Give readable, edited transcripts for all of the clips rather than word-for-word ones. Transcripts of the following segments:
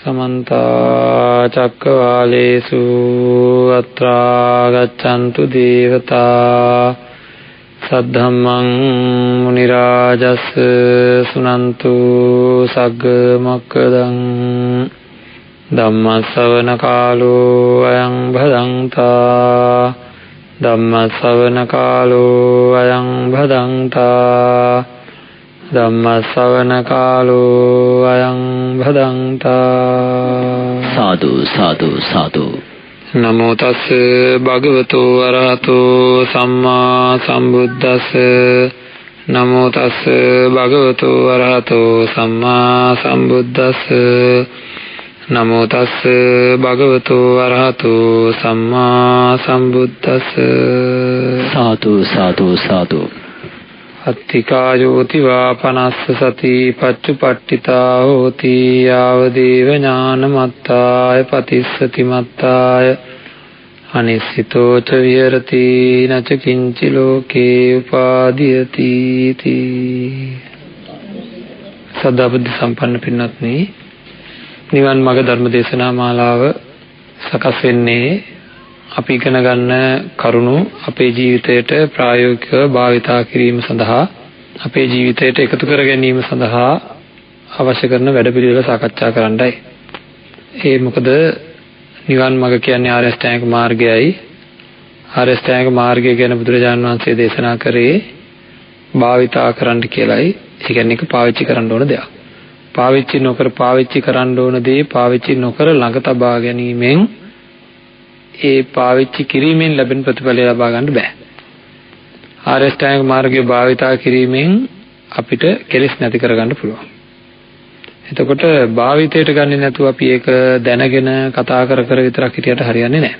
समन्त चक्रवालेषु अत्रा गच्छन्तु देवता सद्धम्मं मुनिराजस् सुनन्तु सग्गमक्खदं धम्मश्रवण कालो अयं भदन्ता धम्मश्रवण कालो अयं भदन्ता धम्मश्रवण कालो अयं भदन्ता। साधु साधु साधु। नमो तस् भगवतो अरहतो सम्मा सम्बुद्दस्स नमो तस् भगवतो अरहतो सम्मा सम्बुद्दस्स नमो तस् भगवतो अरहतो सम्मा सम्बुद्दस्स। साधु साधु साधु। अत्तिकायोति वा पनस्स सति पच्चुपट्टिता होति यावदेव ज्ञानमत्ताय पतिस्सति मत्ताय अनिश्चितो च विहरति न च किंचि लोके उपादीयति इति। सदा बुद्धि संपन्न पिन्नत्नि නිවන් මාර්ග ධර්ම දේශනා මාලාව සකස් වෙන්නේ අපි ඉගෙන ගන්න කරුණු අපේ ජීවිතයට ප්‍රායෝගිකව භාවිතා කිරීම සඳහා අපේ ජීවිතයට එකතු කර ගැනීම සඳහා අවශ්‍ය කරන වැඩපිළිවෙල සාකච්ඡා කරන්නයි. ඒ මොකද නිවන් මාර්ග කියන්නේ ආර්ය අෂ්ටාංගික මාර්ගයයි. ආර්ය අෂ්ටාංගික මාර්ගය ගැන බුදුරජාණන් වහන්සේ දේශනා කරේ භාවිතා කරන්න කියලායි. ඒ කියන්නේ ඒක පාවිච්චි කරන්න ඕන දෙයක්. පාවිච්චි නොකර පාවිච්චි කරන්න ඕන දේ පාවිච්චි නොකර ළඟ තබා ගැනීමෙන් ඒ පාවිච්චි කිරීමෙන් ලැබෙන ප්‍රතිඵලය ලබා ගන්න බෑ. ආර්ය අෂ්ටාංගික මාර්ගය භාවිතා කිරීමෙන් අපිට කෙලෙස් නැති කරගන්න පුළුවන්. එතකොට භාවිතයට ගන්නේ නැතුව අපි ඒක දැනගෙන කතා කර කර විතරක් හිටියට හරියන්නේ නැහැ.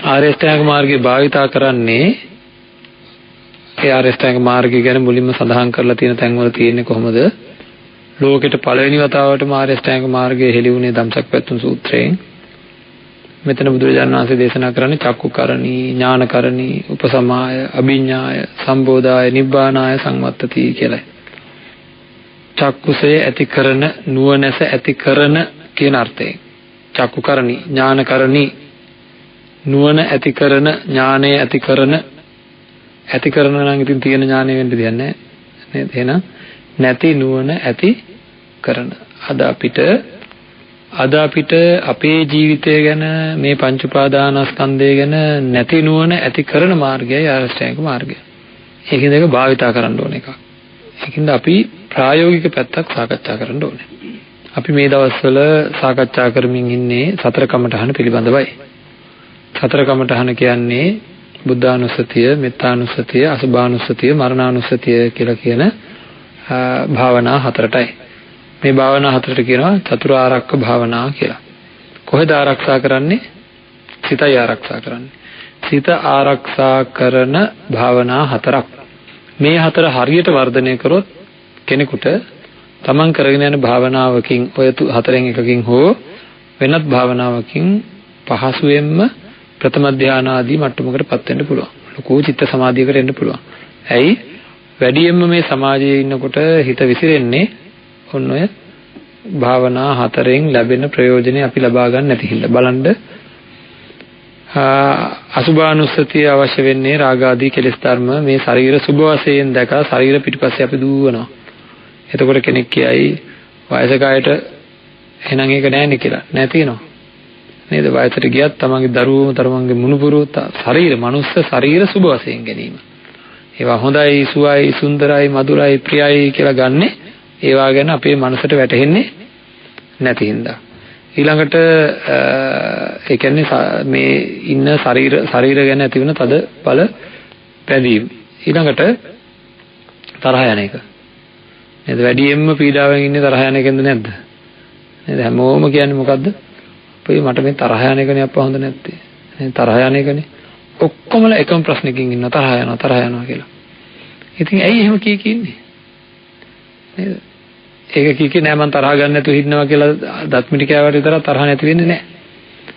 ආර්ය අෂ්ටාංගික මාර්ගය භාවිතා කරන්නේ ඒ ආර්ය අෂ්ටාංගික මාර්ගය ගැන මුලින්ම සඳහන් කරලා තියෙන තැන්වල තියෙන්නේ කොහොමද? ලෝකෙට පළවෙනි වතාවටම ආර්ය අෂ්ටාංගික මාර්ගය හෙළි වුණේ ධම්සක්පවත්තන සූත්‍රයෙන්. මෙතන බුදුරජාණන් වහන්සේ දේශනා කරන්නේ චක්කුකරණී, ඥානකරණී, උපසමාය, අභිඥාය, සම්බෝධාය, නිබ්බානාය සංවත්තති කියලායි. චක්කුසේ ඇති කරන, නුවණැස ඇති කරන කියන අර්ථයෙන්. චක්කුකරණී, ඥානකරණී, නුවණ ඇති කරන, ඥානය ඇති කරන, ඇති කරන නම් ඉතින් තියෙන ඥානය වෙන්න දෙයක් නැහැ නේද? එහෙනම් නැති නුවණ ඇති කරන. අද අපිට අපේ ජීවිතය ගැන මේ පංච උපාදානස්කන්ධය ගැන නැති නුවණ ඇති කරන මාර්ගයයි ආර්ය අෂ්ටාංගික මාර්ගය. ඒකෙන්ද ඒක භාවිතා කරන්න ඕන එකක්. ඒකින්ද අපි ප්‍රායෝගික පැත්තක් සාකච්ඡා කරන්න ඕනේ. අපි මේ දවස්වල සාකච්ඡා කරමින් ඉන්නේ සතර කමඨහන පිළිබඳවයි. සතර කමඨහන කියන්නේ බුද්ධානුස්සතිය, මෙත්තානුස්සතිය, අසුභානුස්සතිය, මරණානුස්සතිය කියලා කියන භාවනා හතරටයි. මේ භාවනා හතරට කියනවා චතුරාර්යක භාවනා කියලා. කොහෙද ආරක්ෂා කරන්නේ? සිතයි ආරක්ෂා කරන්නේ. සිත ආරක්ෂා කරන භාවනා හතරක්. මේ හතර හරියට වර්ධනය කරොත් කෙනෙකුට තමන් කරගෙන යන භාවනාවකින් ඔය හතරෙන් එකකින් හෝ වෙනත් භාවනාවකින් පහසුවෙන්ම ප්‍රථම ධානය ආදී මට්ටමකටපත් වෙන්න පුළුවන්. ලොකු චිත්ත සමාධියකට එන්න පුළුවන්. ඇයි? වැඩියෙන්ම මේ සමාජයේ ඉන්නකොට හිත විසිරෙන්නේ ඔන්න ඔය භාවනා හතරෙන් ලැබෙන ප්‍රයෝජනේ අපි ලබා ගන්න නැති හින්දා. බලන්න අසුභානුස්සතිය අවශ්‍ය වෙන්නේ රාග ආදී කෙලෙස් ධර්ම මේ ශරීර සුභ වශයෙන් දැකලා ශරීර පිටිපස්සේ අපි දුවනවා. එතකොට කෙනෙක් කියයි වයසක අයට එහෙනම් ඒක නෑනේ කියලා. නෑ තියෙනවා. නේද? වයසට ගියත් තමන්ගේ දරුවෝ තරමන්ගේ මුණුපුරෝ ශරීර මනුස්ස ශරීර සුභ වශයෙන් ගැනීම. ඒවා හොඳයි, සුවයි, සුන්දරයි, මధుරයි, ප්‍රියයි කියලා ගන්නෙ ඒවා ගැන අපේ මනසට වැටහෙන්නේ නැති හින්දා. ඊළඟට ඒ කියන්නේ මේ ඉන්න ශරීර ගැන ඇති වෙන තද බල පැදීම. ඊළඟට තරහ යන එක. නේද? වැඩියෙන්ම පීඩාවෙන් ඉන්නේ තරහ යන එකෙන්ද නැද්ද? නේද? හැමෝම කියන්නේ මොකද්ද? අපේ මට මේ තරහ යන එකනේ අප්පා හොඳ නැත්තේ. නේද? තරහ යන එකනේ. ඔක්කොමලා එකම ප්‍රශ්නකින් ඉන්නවා තරහ යනවා කියලා. ඉතින් ඇයි එහෙම ඉන්නේ? නේද? ඒක කීකේ නෑ මම තරහ ගන්න නැතුව ඉන්නවා කියලා දත්මිටි කෑවට විතර තරහ නැති වෙන්නේ නෑ.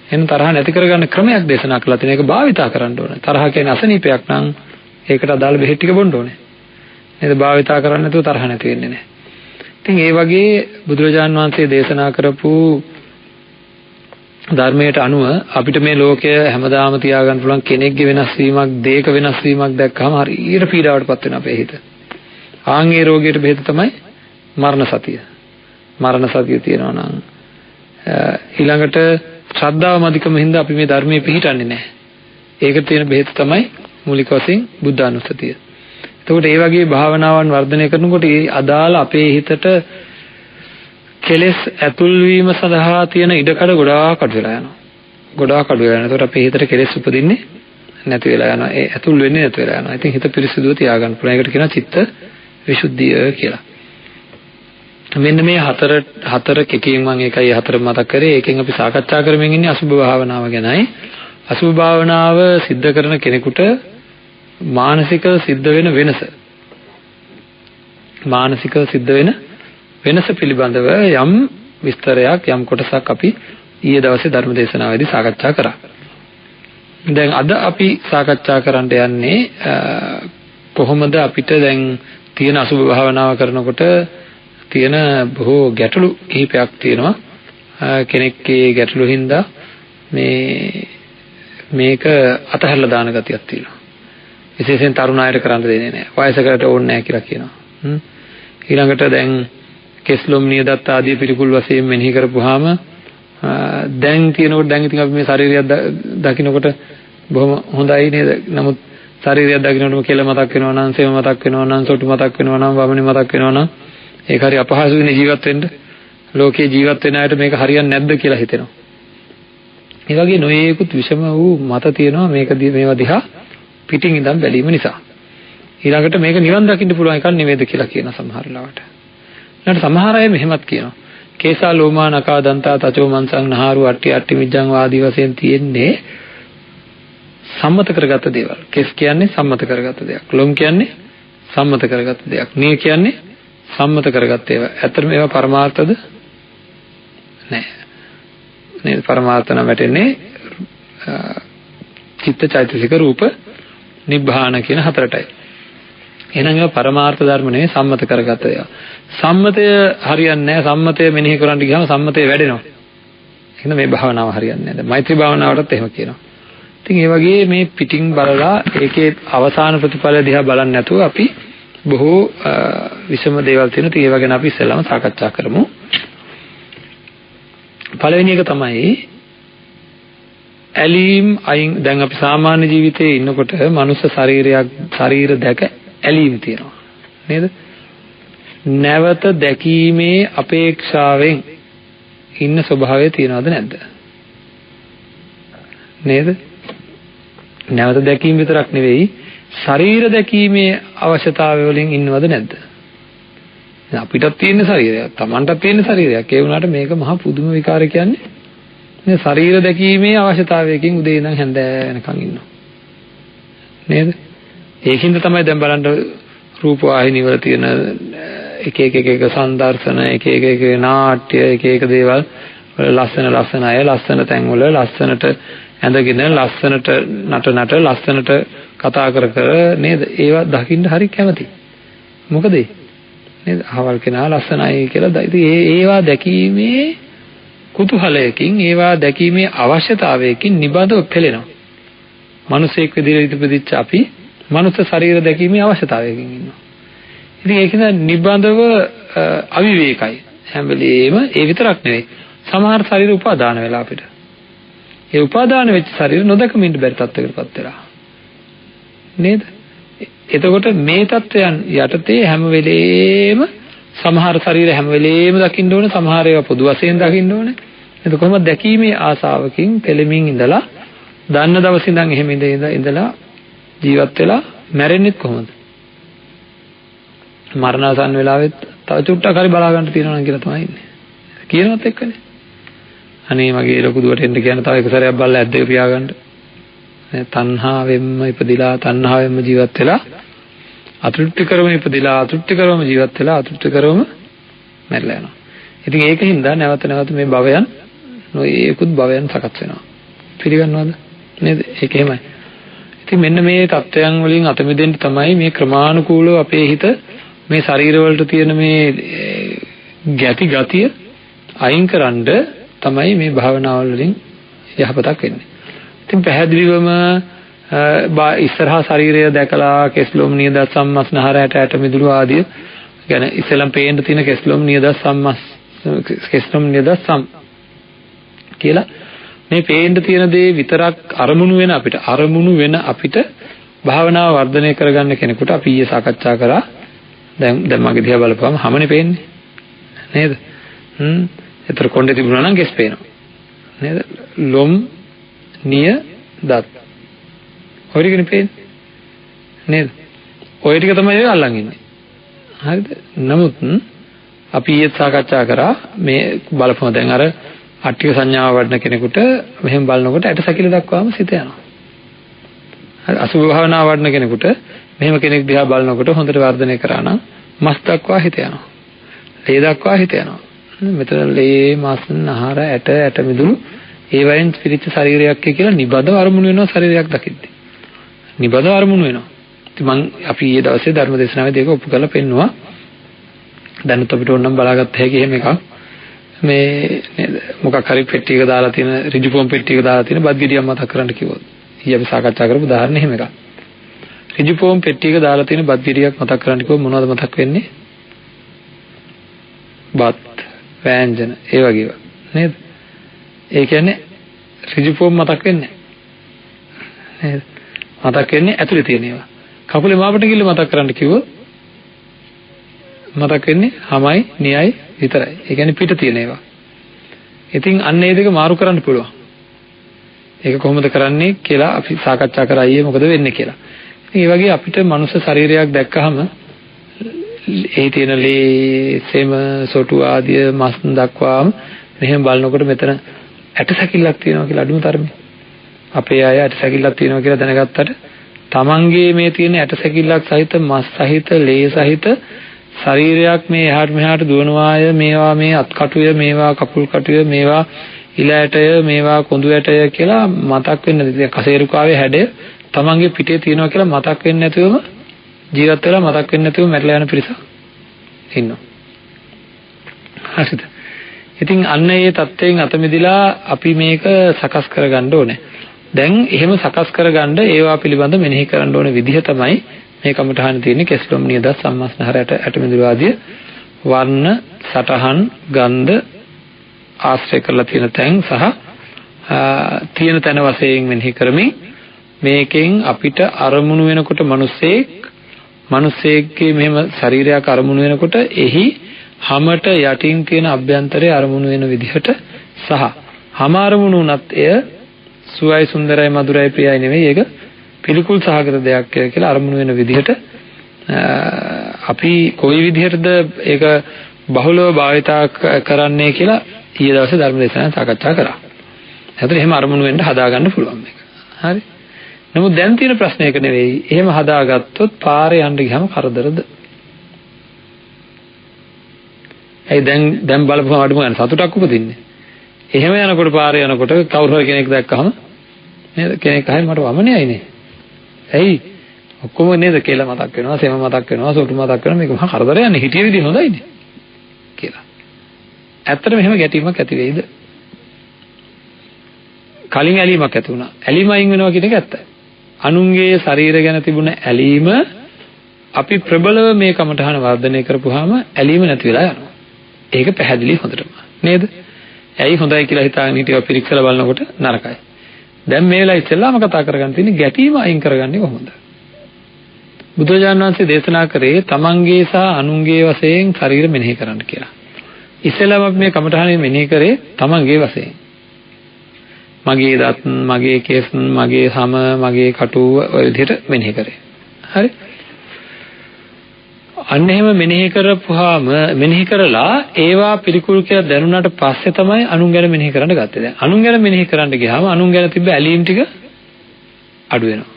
එහෙනම් තරහ නැති කරගන්න ක්‍රමයක් දේශනා කළා තියෙන එක භාවිතා කරන්න ඕනේ. තරහ කියන්නේ අසනීපයක් නම් ඒකට අදාළ බෙහෙත් ටික බොන්න ඕනේ. නේද? භාවිතා කරන්නේ නැතුව තරහ නැති වෙන්නේ නෑ. ඉතින් ඒ වගේ බුදුරජාන් වහන්සේ දේශනා කරපු ධර්මයට අනුව අපිට මේ ලෝකය හැමදාම තියාගන්න පුළුවන් කෙනෙක්ගේ වෙනස් වීමක්, දේක වෙනස් වීමක් දැක්කම හරියට පීඩාවටපත් වෙන අපේ හිත. ආන්ගේ රෝගයට බෙහෙත තමයි මරණ සතිය. මරණ සතිය තියෙනවා නම් ඊළඟට ශ්‍රද්ධාව මදිකම හින්දා අපි මේ ධර්මයේ පිළිටන්නේ නැහැ. ඒකට තියෙන බෙහෙත තමයි මූලික වශයෙන් බුද්ධානුස්සතිය. එතකොට ඒ වගේ භාවනාවන් වර්ධනය කරනකොට ඒ අදාළ අපේ හිතට කෙලෙස් ඇතුල් වීම සඳහා තියෙන ඉඩකඩ ගොඩාක් අඩු වෙලා යනවා. ගොඩාක් අඩු වෙලා යනවා. එතකොට අපේ හිතට කෙලෙස් උපදින්නේ නැති වෙලා යනවා. ඒ ඇතුල් වෙන්නේ නැති වෙලා යනවා. ඉතින් හිත පිරිසිදුව තියාගන්න පුළුවන්. ඒකට කියනවා චිත්ත විසුද්ධිය කියලා. මෙන්න මේ හතර කෙකින් මම ඒකයි හතර මතක් කරේ. ඒකෙන් අපි සාකච්ඡා කරමින් ඉන්නේ අසුභ භාවනාව ගැනයි. අසුභ භාවනාව සිද්ධ කරන කෙනෙකුට මානසික සිද්ධ වෙන වෙනස. මානසික සිද්ධ වෙන වෙනස පිළිබඳව යම් විස්තරයක් යම් කොටසක් අපි ඊයේ දවසේ ධර්ම දේශනාවේදී සාකච්ඡා කරා. දැන් අද අපි සාකච්ඡා කරන්න යන්නේ කොහොමද අපිට දැන් තියෙන අසුභ භාවනාව කරනකොට තියෙන බොහෝ ගැටලු කිහිපයක් තියෙනවා. කෙනෙක්ගේ ගැටලු හින්දා මේක අතහැරලා දාන ගතියක් තියෙනවා. විශේෂයෙන් තරුණ අයට කරන්න දෙන්නේ නැහැ. වයසකට ඕනේ නැහැ කියලා කියනවා. ඊළඟට දැන් කෙස්ලොම් නියදත් ආදී පිළිකුල් වශයෙන් මෙනෙහි කරපුවාම දැන් තියෙනකොට දැන් ඉතින් අපි මේ ශරීරයක් දකින්නකොට බොහොම හොඳයි නේද? නමුත් ශරීරයක් දකින්නකොටම කෙල මතක් වෙනවා නම්, සෙම මතක් වෙනවා නම්, සොටු මතක් වෙනවා නම්, වමනේ මතක් වෙනවා නම් ඒක හරි අපහසු වෙන ජීවත් වෙන්න. ලෝකේ ජීවත් වෙන අයට මේක හරියන්නේ නැද්ද කියලා හිතෙනවා. ඒ වගේ නොයේකුත් විෂම වූ මත තියෙනවා මේවා දිහා පිටින් ඉඳන් බැලීම නිසා. ඊළඟට මේක නිවන් දකින්න පුළුවන් එකක් නෙවෙයිද කියලා කියන සමහර ලාවට. ඊළඟට සමහර අය මෙහෙමත් කියනවා. කේසා ලෝමා නකා දන්තා තචෝ මන්සං නහාරු අට්ටි මිජ්ජං වාදී වශයෙන් තියෙන්නේ සම්මත කරගත්ත දේවල්. කෙස් කියන්නේ සම්මත කරගත්ත දෙයක්. ලොම් කියන්නේ සම්මත කරගත්ත දෙයක්. නිය කියන්නේ සම්මත කරගත්ත ඒවා. ඇත්තටම ඒවා පරමාර්ථද? නෑ. නේද? පරමාර්ථ නම් වැටෙන්නේ චිත්ත චෛතසික රූප නිබ්බාන කියන හතරටයි. එහෙනම් ඒවා පරමාර්ථ ධර්ම නෙවෙයි සම්මත කරගත්ත ඒවා. සම්මතය හරියන්නේ නැහැ. සම්මතය මෙනෙහි කරන්න ගියාම සම්මතය වැඩෙනවා. එහෙනම් මේ භාවනාව හරියන්නේ නැහැ. මෛත්‍රී භාවනාවටත් එහෙම කියනවා. ඉතින් ඒ වගේ මේ පිටින් බලලා ඒකේ අවසාන ප්‍රතිඵල දිහා බලන්නේ නැතුව අපි බොහෝ විෂම දේවල් තියෙනවා. ඉතින් ඒව ගැන අපි ඉස්සෙල්ලාම සාකච්ඡා කරමු. පළවෙනි එක තමයි ඇලීම් අයින්. දැන් අපි සාමාන්‍ය ජීවිතේ ඉන්නකොට මනුස්ස ශරීර දැක ඇලීම් තියෙනවා නේද? නැවත දැකීමේ අපේක්ෂාවෙන් ඉන්න ස්වභාවය තියනවද නැද්ද? නේද? නැවත දැකීම විතරක් නෙවෙයි ශරීර දැකීමේ අවශ්‍යතාවය වලින් ඉන්නවද නැද්ද? අපිටත් තියෙන ශරීරයක්, Tamanටත් තියෙන ශරීරයක්. ඒ වුණාට මේක මහා පුදුම විකාරය කියන්නේ. මේ ශරීර දැකීමේ අවශ්‍යතාවයකින් උදේ ඉඳන් හැන්ද වෙනකන් ඉන්නවා. නේද? ඒකින්ද තමයි දැන් බලන්න රූප වාහිනී වල තියෙන එක සංදර්ශන, එක නාට්‍ය, එක දේවල් වල ලස්සන අය ලස්සන තැන් වල ලස්සනට ඇඳගෙන ලස්සනට නට ලස්සනට කතා කර නේද? ඒවා දකින්න හරි කැමති. මොකද නේද? අහවල් කෙනා ලස්සනයි කියලා. ඉතින් ඒවා දැකීමේ කුතුහලයකින්, ඒවා දැකීමේ අවශ්‍යතාවයකින් නිබඳව පෙළෙනවා. මිනිසෙක් විදිහට ඉපදිච්ච අපි මනුස්ස ශරීර දැකීමේ අවශ්‍යතාවයකින් ඉන්නවා. ඉතින් ඒකෙන් නිබඳව අවිවේකයි. හැම වෙලෙම ඒ විතරක් නෙවෙයි. සමහර ශරීර උපාදාන වෙලා අපිට. ඒ උපාදාන වෙච්ච ශරීර නොදකම ඉන්න බැරි තත්ත්වයකටපත් වෙලා. නේද? එතකොට මේ තත්ත්වයන් යටතේ හැම වෙලෙම සමහර ශරීර හැම වෙලෙම දකින්න ඕනේ, සමහර ඒවා පොදු වශයෙන් දකින්න ඕනේ. එතකොට කොහොමද දැකීමේ ආසාවකින් පෙළෙමින් ඉඳලා දන්න දවස් ඉඳන් එහෙම ඉඳලා ජීවත් වෙලා මැරෙන්නේ කොහොමද? මරණාසන්න වෙලාවෙත් තව චුට්ටක් හරි බලා ගන්න තියෙනවා නම් කියලා තමයි ඉන්නේ. කියනවත් එක්කනේ. අනේ මගේ ලොකු දුවට එන්න කියන තව එක සැරයක් බලලා ඇද්දේ පියාගන්න. තණ්හාවෙන්ම ඉපදිලා තණ්හාවෙන්ම ජීවත් වෙලා අතෘප්ති කරවම ඉපදිලා අතෘප්ති කරවම ජීවත් වෙලා අතෘප්ති කරවම මැරලා යනවා. ඉතින් ඒකින්ද නැවත මේ භවයන් නොයේකුත් භවයන් සකස් වෙනවා. පිළිගන්නවද? නේද? ඒක එහෙමයි. ඉතින් මෙන්න මේ தත්වයන් වලින් අත මිදෙන්න තමයි මේ ක්‍රමානුකූලව අපේ හිත මේ ශරීර වලට තියෙන මේ ගැති ගතිය අයින් කරන්ඩ තමයි මේ භාවනාවල් වලින් යහපතක් වෙන්නේ. ඉතින් පැහැදිලිවම ඉස්සරහා ශරීරය දැකලා කෙස්ලොම් නියදත් සම්මස්නහර ඇට මිදුළු ආදී ගැන ඉස්සෙල්ලම පේන්න තියෙන කෙස්ලොම් නියදත් කෙස්ලොම් නියදත් සම් කියලා මේ පේන්න තියෙන දේ විතරක් අරමුණු වෙන අපිට භාවනාව වර්ධනය කරගන්න කෙනෙකුට අපි ඊයේ සාකච්ඡා කරා දැන් මගේ දිහා බලපුවම හැමනේ පේන්නේ නේද? ඒතර කොණ්ඩේ තිබුණා නම් කෙස් පේනවා නේද? ලොම් නිය දත් ඔය ටිකනේ පේන්නේ නේද? ඔය ටික තමයි අල්ලන් ඉන්නේ. හරිද? නමුත් අපි ඊයේ සාකච්ඡා කරා මේ බලපුවම දැන් අර අට්ටික සංඥාව වඩන කෙනෙකුට මෙහෙම බලනකොට ඇට සැකිලි දක්වාම සිත යනවා. හරි අසුභ භාවනාව වඩන කෙනෙකුට මෙහෙම කෙනෙක් දිහා බලනකොට හොඳට වර්ධනය කරා නම් මස් දක්වා හිත යනවා. ලේ දක්වා හිත යනවා. මෙතන ලේ මස් නහර ඇට මිදුළු ඒ වයින් පිරිච්ච ශරීරයක් කියලා නිබඳව අරමුණු වෙනවා ශරීරයක් දකිද්දි. නිබඳව අරමුණු වෙනවා. ඉතින් අපි ඊයේ දවසේ ධර්ම දේශනාවේදී ඒක ඔප්පු කරලා පෙන්නුවා. දැන් අපිට ඕනනම් බලාගත්ත හැකි එහෙම එකක්. මේ නේද මොකක් හරි පෙට්ටියක දාලා තියෙන ඍජුපොම් පෙට්ටියක දාලා තියෙන බත් ගෙඩියක් මතක් කරන්න කිව්වොත් ඊයේ අපි සාකච්ඡා කරපු උදාහරණ එහෙම එකක්. ඍජුපොම් පෙට්ටියක දාලා තියෙන බත් ගෙඩියක් මතක් කරන්න කිව්වොත් මොනවද මතක් වෙන්නේ? බත් වෑංජන ඒ වගේ ඒවා නේද? ඒ කියන්නේ ඍජුපොම් මතක් වෙන්නේ නේද? මතක් වෙන්නේ ඇතුලේ තියෙන ඒවා. කකුලේ මාපට කිල්ල මතක් කරන්න කිව්වොත් මතක් වෙන්නේ හමයි නියයි විතරයි. ඒ කියන්නේ පිට තියෙන ඒවා. ඉතින් අන්න ඒ දෙක මාරු කරන්න පුළුවන්. ඒක කොහොමද කරන්නේ කියලා අපි සාකච්ඡා කරා ඊයේ මොකද වෙන්නේ කියලා. ඉතින් ඒ වගේ අපිට මනුස්ස ශරීරයක් දැක්කහම ඒ තියෙන ලේ, සෙම, සොටු ආදී මස් දක්වාම මෙහෙම බලනකොට මෙතන ඇට සැකිල්ලක් තියෙනවා කියලා අඩුම තරමේ. අපේ අය ඇට සැකිල්ලක් තියෙනවා කියලා දැනගත්තට තමන්ගේ මේ තියෙන ඇට සැකිල්ලක් සහිත මස් සහිත ලේ සහිත ශරීරයක් මේ එහාට මෙහාට දුවනවාය මේවා මේ අත් කටුය මේවා කකුල් කටුය මේවා ඉල ඇටය මේවා කොඳු ඇටය කියලා මතක් වෙන්නේ නැති. කසේරුකාවේ හැඩය තමන්ගේ පිටේ තියෙනවා කියලා මතක් වෙන්නේ නැතුවම ජීවත් වෙලා මතක් වෙන්නේ නැතුව මැරලා යන පිරිසක් ඉන්නවා. හරිද? ඉතින් අන්න ඒ தත්ත්වයෙන් අත මිදලා අපි මේක සකස් කරගන්න ඕනේ. දැන් එහෙම සකස් කරගන්න ඒවා පිළිබඳ මෙනෙහි කරන්න ඕනේ විදිහ තමයි මේ කමඨහන තියෙන්නේ කෙස්ලොම් නියදත් සම්මස්නහර ඇට මිදුළු ආදී වර්ණ සටහන් ගන්ධ ආශ්‍රය කරලා තියෙන තැන් සහ තියෙන තැන වශයෙන් මෙනෙහි කරමින් මේකෙන් අපිට අරමුණු වෙනකොට මිනිස්සෙක්ගේ මෙහෙම ශරීරයක් අරමුණු වෙනකොට එහි හැමට යටින් තියෙන අභ්‍යන්තරයේ අරමුණු වෙන විදිහට සහ හැම අරමුණු උනත් එය සුවයි සුන්දරයි මధుරයි ප්‍රියයි නෙවෙයි ඒක පිළිකුල් සහගත දෙයක් කියලා අරමුණු වෙන විදිහට අපි කොයි විදිහටද ඒක බහුලව භාවිතා කරන්නේ කියලා ඊයේ දවසේ ධර්ම දේශනාවෙන් සාකච්ඡා කරා. හතර එහෙම අරමුණු වෙන්න හදාගන්න පුළුවන් මේක. හරි. නමුත් දැන් තියෙන ප්‍රශ්නේ ඒක නෙවෙයි. එහෙම හදාගත්තොත් පාරේ යන්න ගියාම කරදරද? ඒ දැන් බලපුවම අඩුම ගන්න සතුටක් උපදින්නේ. එහෙම යනකොට පාරේ යනකොට කවුරු හරි කෙනෙක් දැක්කහම නේද කෙනෙක් අහයි මට වමනේයි නේ. ඇයි ඔක්කොම නේද කියලා මතක් වෙනවා සෙම මතක් වෙනවා සොටු මතක් වෙනවා මේක මහා කරදරයක් නේ හිටිය විදිහ හොඳයිනේ කියලා. ඇත්තටම එහෙම ගැටීමක් ඇති වෙයිද? කලින් ඇලීමක් ඇති වුණා. ඇලීම අයින් වෙනවා කියන එක ඇත්තයි. අනුන්ගේ ශරීර ගැන තිබුණ ඇලීම අපි ප්‍රබලව මේ කමඨහන වර්ධනය කරපුවාම ඇලීම නැති වෙලා යනවා. ඒක පැහැදිලි හොඳටම නේද? ඇයි හොඳයි කියලා හිතාගෙන හිටියව පිරික්සලා බලනකොට නරකයි. දැන් මේ වෙලාව ඉස්සෙල්ලාම කතා කරගන්න තියෙන්නේ ගැටීම අයින් කරගන්නේ කොහොමද? බුදුරජාණන් වහන්සේ දේශනා කරේ තමන්ගේ සහ අනුන්ගේ වශයෙන් ශරීර මෙනෙහි කරන්න කියලා. ඉස්සෙල්ලාම අපි මේ කමඨහනේ මෙනෙහි කරේ තමන්ගේ වශයෙන්. මගේ දත්, මගේ කෙස්, මගේ හැම, මගේ කටුව ඔය විදිහට මෙනෙහි කරේ. හරි? අන්න එහෙම මෙනෙහි කරපුවාම මෙනෙහි කරලා ඒවා පිළිකුල් කියලා දැනුණාට පස්සේ තමයි අනුන් ගැන මෙනෙහි කරන්න ගත්තේ. දැන් අනුන් ගැන මෙනෙහි කරන්න ගියාම අනුන් ගැන තිබ්බ ඇලීම් ටික අඩු වෙනවා.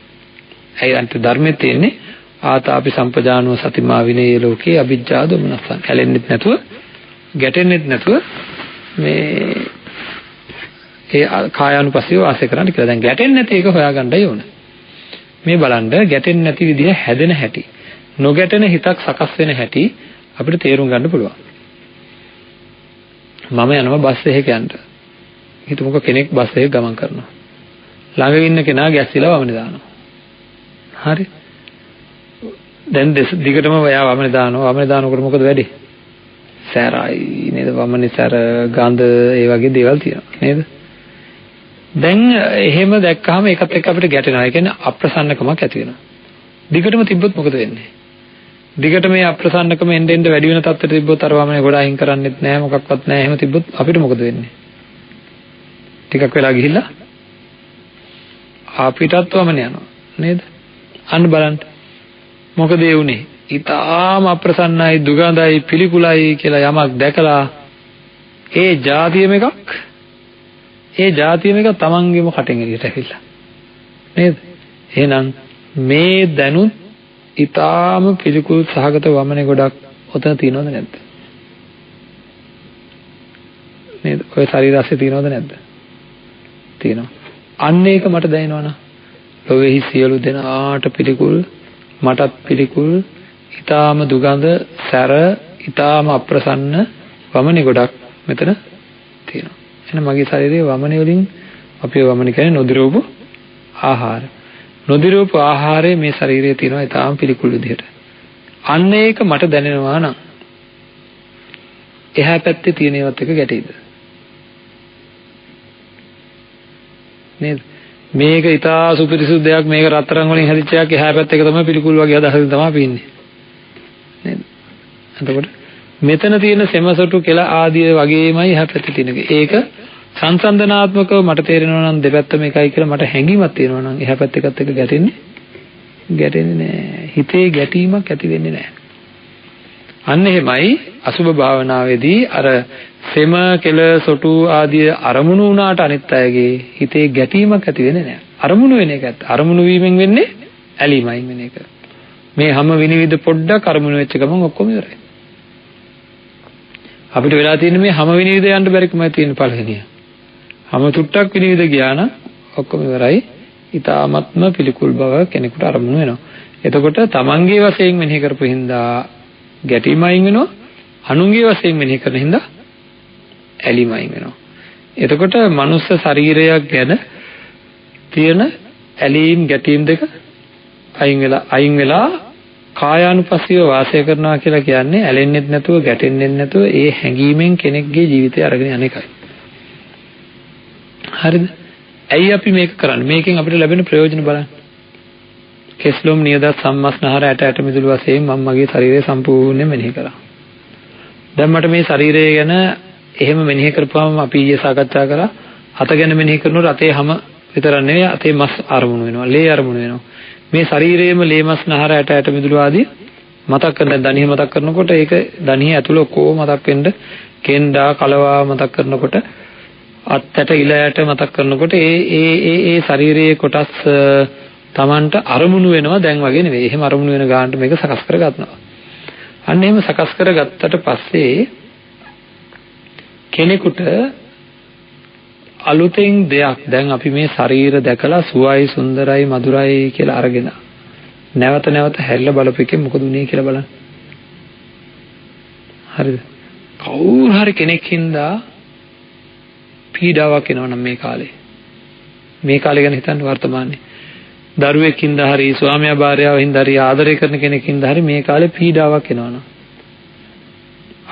ඒ අන්ත ධර්මයේ තියෙන්නේ ආතාපි සම්පජානව සතිමා විනේ ලෝකේ අවිජ්ජා දොමනසං. ඇලෙන්නෙත් නැතුව, ගැටෙන්නෙත් නැතුව මේ ඒ කායානුපස්සීව වාසය කරන්න කියලා. දැන් ගැටෙන්නේ නැති එක හොයාගන්නයි ඕන. මේ බලන්න ගැටෙන්නේ නැති විදිහ හැදෙන හැටි. නොගැටෙන හිතක් සකස් වෙන හැටි අපිට තේරුම් ගන්න පුළුවන්. මම යනවා බස් එකක යන්න. හිතමුකෝ කෙනෙක් බස් එකක ගමන් කරනවා. ළඟ ඉන්න කෙනා ගැස්සිලා වමනේ දානවා. හරි. දැන් දිගටම වයා වමනේ දානවා. වමනේ දානකොට මොකද වෙන්නේ? සැරයි නේද? වමනේ සැර ගඳ ඒ වගේ දේවල් තියෙනවා නේද? දැන් එහෙම දැක්කහම ඒකත් එක්ක අපිට ගැටෙනවා. ඒ කියන්නේ අප්‍රසන්නකමක් ඇති වෙනවා. දිගටම තිබ්බොත් මොකද වෙන්නේ? දිගට මේ අප්‍රසන්නකම එන්න එන්න වැඩි වෙන තත්ත්වයට තිබ්බොත් අර වමනේ ගොඩ අයින් කරන්නෙත් නැහැ මොකක්වත් නැහැ. එහෙම තිබ්බොත් අපිට මොකද වෙන්නේ? ටිකක් වෙලා ගිහිල්ලා අපිටත් වමනේ යනවා නේද? අන්න බලන්න. මොකද ඒ උනේ? ඊටාම අප්‍රසන්නයි දුගඳයි පිළිකුලයි කියලා යමක් දැකලා ඒ જાතියම එකක් තමන්ගේම කටෙන් එළියට ඇවිල්ලා නේද? එහෙනම් මේ දැනුත් ඊටාම පිළිකුල් සහගත වමනේ ගොඩක් ඔතන තියෙනවද නැද්ද? නේද? ඔය ශරීරාස්සේ තියෙනවද නැද්ද? තියෙනවා. අන්න ඒක මට දැනෙනවනම් ලෝකෙහි සියලු දෙනාට පිළිකුල් මටත් පිළිකුල් ඊටාම දුගඳ සැර ඊටාම අප්‍රසන්න වමනේ ගොඩක් මෙතන තියෙනවා. එහෙනම් මගේ ශරීරයේ වමනේ වලින් අපි වමනේ කියන්නේ නොදිරෝපු ආහාර. නොදිරෝපු ආහාරයේ මේ ශරීරයේ තියෙනවා ඊටාම පිළිකුල් විදිහට. අන්න ඒක මට දැනෙනවා නම් එහා පැත්තේ තියෙන ඒවත් එක ගැටෙයිද? නේද? මේක ඊටා සුපිරිසුදු දෙයක් මේක රත්තරන් වලින් හැදිච්ච එකක් එහා පැත්තේ තමයි පිළිකුල් වගේ අදහසින් තමයි අපි ඉන්නේ. නේද? එතකොට මෙතන තියෙන සෙමසොටු කෙල ආදී වගේමයි එහා පැත්තේ තියෙන එක. ඒක සංසන්දනාත්මකව මට තේරෙනවා නම් දෙපැත්තම එකයි කියලා මට හැඟීමක් තියෙනවා නම් එහා පැත්ත එකත් එක්ක ගැටෙන්නේ නැහැ. හිතේ ගැටීමක් ඇති වෙන්නේ නැහැ. අන්න එහෙමයි අසුභ භාවනාවේදී අර සෙම කෙල සොටු ආදී අරමුණු වුණාට අනිත් අයගේ හිතේ ගැටීමක් ඇති වෙන්නේ නැහැ. අරමුණු වෙන එක ඇත්ත. අරමුණු වීමෙන් වෙන්නේ ඇලීමයි වෙන එක. මේ හැම විනිවිද පොඩ්ඩක් අරමුණු වෙච්ච ගමන් ඔක්කොම ඉවරයි. අපිට වෙලා තියෙන්නේ මේ හැම විනිවිද යන්න බැරිකමයි තියෙන පළවෙනිය. හැම තුට්ටක් විනිවිද ගියා නම් ඔක්කොම ඉවරයි. ඊ타ත්ම පිළිකුල් බව කෙනෙකුට අරමුණු වෙනවා. එතකොට තමන්ගේ වශයෙන් මෙනෙහි කරපු හින්දා ගැටීමයින් වෙනවා. අනුන්ගේ වශයෙන් මෙනෙහි කරන හින්දා ඇලීමයින් වෙනවා. එතකොට මනුස්ස ශරීරයක් ගැන තියෙන ඇලීම් ගැටීම් දෙක අයින් වෙලා කායානුපස්සීව වාසය කරනවා කියලා කියන්නේ ඇලෙන්නෙත් නැතුව ගැටෙන්නෙත් නැතුව ඒ හැඟීමෙන් කෙනෙක්ගේ ජීවිතය අරගෙන යන එකයි. හරිද? ඇයි අපි මේක කරන්නේ? මේකෙන් අපිට ලැබෙන ප්‍රයෝජන බලන්න. කෙස්ලොම් නියදත් සම්මස්නහර ඇට මිදුළු වශයෙන් මම මගේ ශරීරය සම්පූර්ණයෙන් මෙනෙහි කරා. දැන් මට මේ ශරීරය ගැන එහෙම මෙනෙහි කරපුවාම අපි ඊයේ සාකච්ඡා කරා අත ගැන මෙනෙහි කරනකොට අතේ හැම විතර නෙවෙයි අතේ මස් අරමුණු වෙනවා, ලේ අරමුණු වෙනවා. මේ ශරීරයේම ලේ මස් නහර ඇට මිදුළු ආදී මතක් කරන දණිහ මතක් කරනකොට ඒක දණිහ ඇතුළ කොහොම මතක් වෙන්න කෙන්ඩා කලවා මතක් කරනකොට අත්තට ඉලයට මතක් කරනකොට ඒ ශරීරයේ කොටස් Tamanට අරමුණු වෙනවා දැන් වගේ නෙවෙයි. එහෙම අරමුණු වෙන ගානට මේක සකස් කරගන්නවා. අන්න එහෙම සකස් කරගත්තට පස්සේ කෙනෙකුට අලුතෙන් දෙයක් දැන් අපි මේ ශරීර දැකලා සුවයි සුන්දරයි මధుරයි කියලා අරගෙන නැවත නැවත හැරිලා බලපෙකේ මොකද උනේ කියලා බලන්න. හරිද? කවුරු හරි කෙනෙක් හින්දා පීඩාවක් එනවනම් මේ කාලේ ගැන හිතන්න වර්තමානයේ දරුවෙක් හින්දා හරි ස්වාමියා භාර්යාව හින්දා හරි ආදරය කරන කෙනෙක් හින්දා හරි මේ කාලේ පීඩාවක් එනවනම්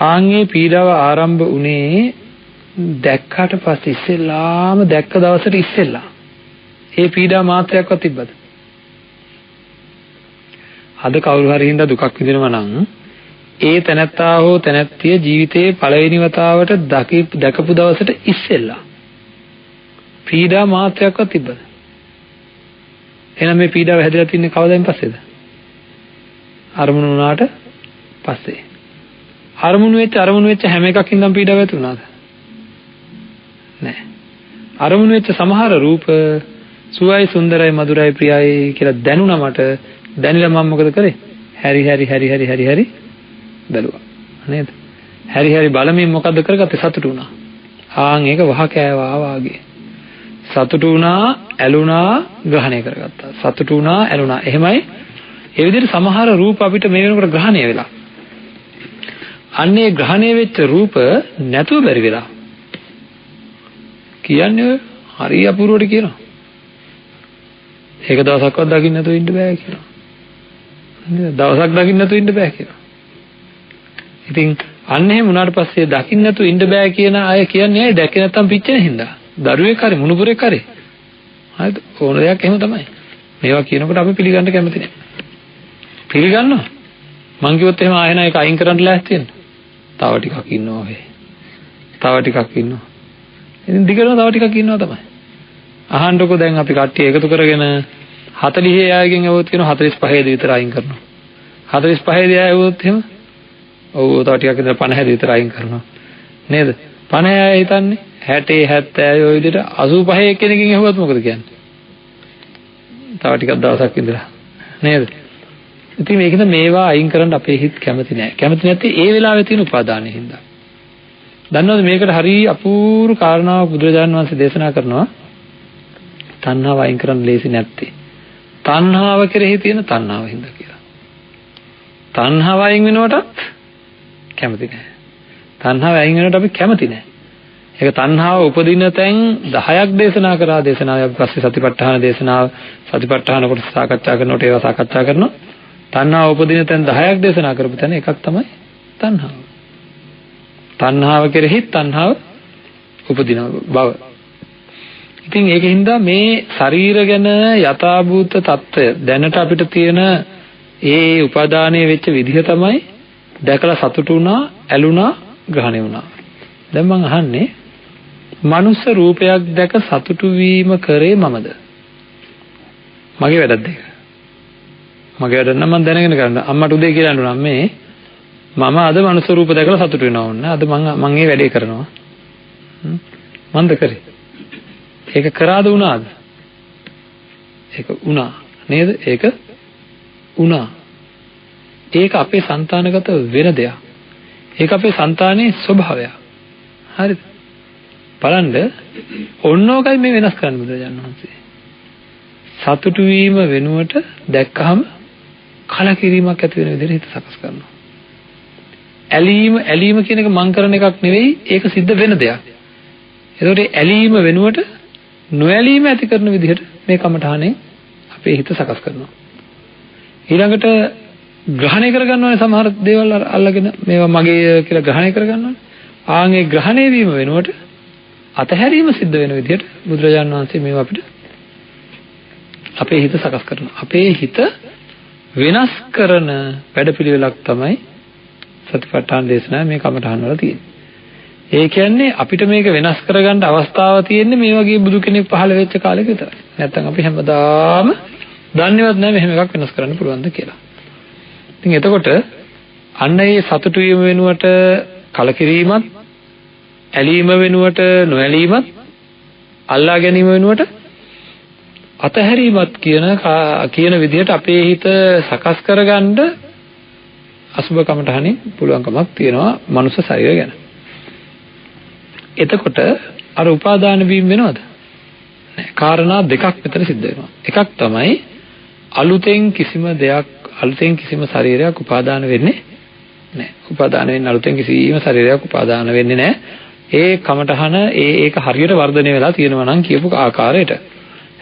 ආන්ගේ පීඩාව ආරම්භ උනේ දැක්කට පස්සේ ඉස්සෙල්ලාම දැක්ක දවසට ඉස්සෙල්ලා ඒ පීඩා මාත්‍රයක්වත් තිබ්බද? අද කවුරු හරි හින්දා දුකක් විඳිනවා නම් ඒ තැනැත්තා හෝ තැනැත්තිය ජීවිතේ පළවෙනි වතාවට දැකපු දවසට ඉස්සෙල්ලා පීඩා මාත්‍රයක්වත් තිබ්බද? එහෙනම් මේ පීඩාව හැදලා තින්නේ කවදායින් පස්සේද? අරමුණු වුණාට පස්සේ. අරමුණු වෙච්ච හැම එකකින්දම පීඩාව ඇති වුණාද? නෑ. අරමුණු වෙච්ච සමහර රූප සුවයි සුන්දරයි මధుරයි ප්‍රියයි කියලා දැනුණා මට. දැනিলা මම මොකද කරේ? හැරි බැලුවා. නේද? හැරි බලමින් මොකද්ද කරගත්තේ? සතුටු වුණා. ආන් ඒක වහ කෑවා වාගේ. සතුටු වුණා, ඇලුනා, ග්‍රහණය කරගත්තා. සතුටු වුණා, ඇලුනා. එහෙමයි. ඒ විදිහට සමහර රූප අපිට මේ වෙනකොට ග්‍රහණය වෙලා. අන්නේ ග්‍රහණය වෙච්ච රූප නැතුව බැරි වෙලා. කියන්නේ හරි අපූර්වට කියනවා. ඒක දවසක්වත් දකින්න නැතුව ඉන්න බෑ කියනවා. නේද? දවසක් දකින්න නැතුව ඉන්න බෑ කියනවා. ඉතින් අන්න එහෙම වුණාට පස්සේ දකින්න නැතුව ඉන්න බෑ කියන අය කියන්නේ ඇයි දැක්කේ නැත්තම් පිච්චෙන හින්දා. දරුවෙක් හරි මුණුපුරෙක් හරි. හරිද? ඕන දෙයක් එහෙම තමයි. මේවා කියනකොට අපි පිළිගන්න කැමති නෑ. පිළිගන්නවා. මං කිව්වොත් එහෙම ආයෙන ඒක අයින් කරන්න ලෑස්ති වෙන්න. තව ටිකක් ඉන්නවා ඔය. තව ටිකක් ඉන්නවා. ඉතින් දිගටම තව ටිකක් ඉන්නවා තමයි. අහන්නකො දැන් අපි කට්ටිය එකතු කරගෙන 40 අයගෙන් આવුවොත් කියන 45 විතර අයින් කරනවා. 45 අය આવුවොත් එහෙම ඔව් තව ටිකක් ඉඳලා 50 විතර අයින් කරනවා. නේද? 50 අය හිතන්නේ 60 70 ඔය විදිහට 85 කෙනකින් ඇහුවත් මොකද කියන්නේ? තව ටිකක් දවසක් ඉඳලා නේද? ඉතින් මේකද මේවා අයින් කරන්න අපේ හිත කැමති නෑ. කැමති නැත්තේ ඒ වෙලාවේ තියෙන උපාදානෙ හින්දා. දන්නවද මේකට හරි අපූර්ව කාරණාවක් බුදුරජාණන් වහන්සේ දේශනා කරනවා. තණ්හාව අයින් කරන්න ලේසි නැත්තේ. තණ්හාව කෙරෙහි තියෙන තණ්හාව හින්දා කියලා. තණ්හාව අයින් වෙනකොටත් කැමති නෑ. තණ්හාව අයින් වෙනකොට අපි කැමති නෑ. ඒක තණ්හාව උපදින තැන් 10ක් දේශනා කරා. දේශනාවේ අපි පස්සේ සතිපට්ඨාන දේශනාව සතිපට්ඨාන කොටස සාකච්ඡා කරනකොට ඒවා සාකච්ඡා කරනවා. තණ්හාව උපදින තැන් 10ක් දේශනා කරපු තැන එකක් තමයි තණ්හාව. තණ්හාව කෙරෙහි තණ්හාව උපදින බව. ඉතින් ඒකින්ද මේ ශරීර ගැන යථාභූත తত্ত্বය දැනට අපිට තියෙන ඒ උපාදානයේ වෙච්ච විදිහ තමයි දැකලා සතුටු වුණා, ඇලුනා, ග්‍රහණය වුණා. දැන් මං අහන්නේ මනුස්ස රූපයක් දැක සතුටු වීම කරේ මමද? මගේ වැඩක්ද ඒක? මගේ වැඩ නම් මම දැනගෙන කරනවා. අම්මට උදේ කියලා අඬනවා මේ මම අද මනුස්ස රූප දැකලා සතුටු වෙනවා ඕන. අද මං මේ වැඩේ කරනවා. මන්ද කරේ. ඒක කරාද වුණාද? ඒක වුණා. නේද? ඒක වුණා. ඒක අපේ సంతానගත වෙන දෙයක්. ඒක අපේ సంతాනයේ ස්වභාවය. හරිද? බලන්න ඕනෝකයි මේ වෙනස් කරන්න බුදුරජාණන් වහන්සේ. සතුටු වීම වෙනුවට දැක්කහම කලකිරීමක් ඇති වෙන විදිහට හිත සකස් කරනවා. ඇලීම කියන එක මං කරන එකක් නෙවෙයි, ඒක සිද්ධ වෙන දෙයක්. ඒකට ඇලීම වෙනුවට නොඇලීම ඇති කරන විදිහට මේ කමඨානේ අපේ හිත සකස් කරනවා. ඊළඟට ග්‍රහණය කරගන්නවනේ සමහර දේවල් අල්ලගෙන මේවා මගේ කියලා ග්‍රහණය කරගන්නවනේ. ආන්ගේ ග්‍රහණය වීම වෙනුවට අතහැරීම සිද්ධ වෙන විදිහට බුදුරජාණන් වහන්සේ මේවා අපිට අපේ හිත සකස් කරනවා. අපේ හිත වෙනස් කරන වැඩපිළිවෙලක් තමයි සතිපට්ඨාන දේශනාවේ මේ කමඨහන් වල තියෙන්නේ. ඒ කියන්නේ අපිට මේක වෙනස් කරගන්න අවස්ථාව තියෙන්නේ මේ වගේ බුදු කෙනෙක් පහළ වෙච්ච කාලෙක විතරයි. නැත්තම් අපි හැමදාම දන්නේවත් නැහැ මෙහෙම එකක් වෙනස් කරන්න පුළුවන්ද කියලා. ඉතින් එතකොට අන්න ඒ සතුටු වීම වෙනුවට කලකිරීමත්, ඇලීම වෙනුවට නොඇලීමත්, අල්ලා ගැනීම වෙනුවට අතහැරීමත් කියන විදිහට අපේ හිත සකස් කරගන්න අසුබ කමඨහනේ පුළුවන්කමක් තියෙනවා මනුෂ්‍ය ශරීරය ගැන. එතකොට අර උපාදාන වීම වෙනවද? නෑ. කාරණා දෙකක් විතර සිද්ධ වෙනවා. එකක් තමයි අලුතෙන් කිසිම ශරීරයක් උපාදාන වෙන්නේ නෑ. උපාදාන වෙන්න අලුතෙන් කිසිම ශරීරයක් උපාදාන වෙන්නේ නෑ. ඒ කමඨහන ඒක හරියට වර්ධනය වෙලා තියෙනවා නම් කියපු ආකාරයට.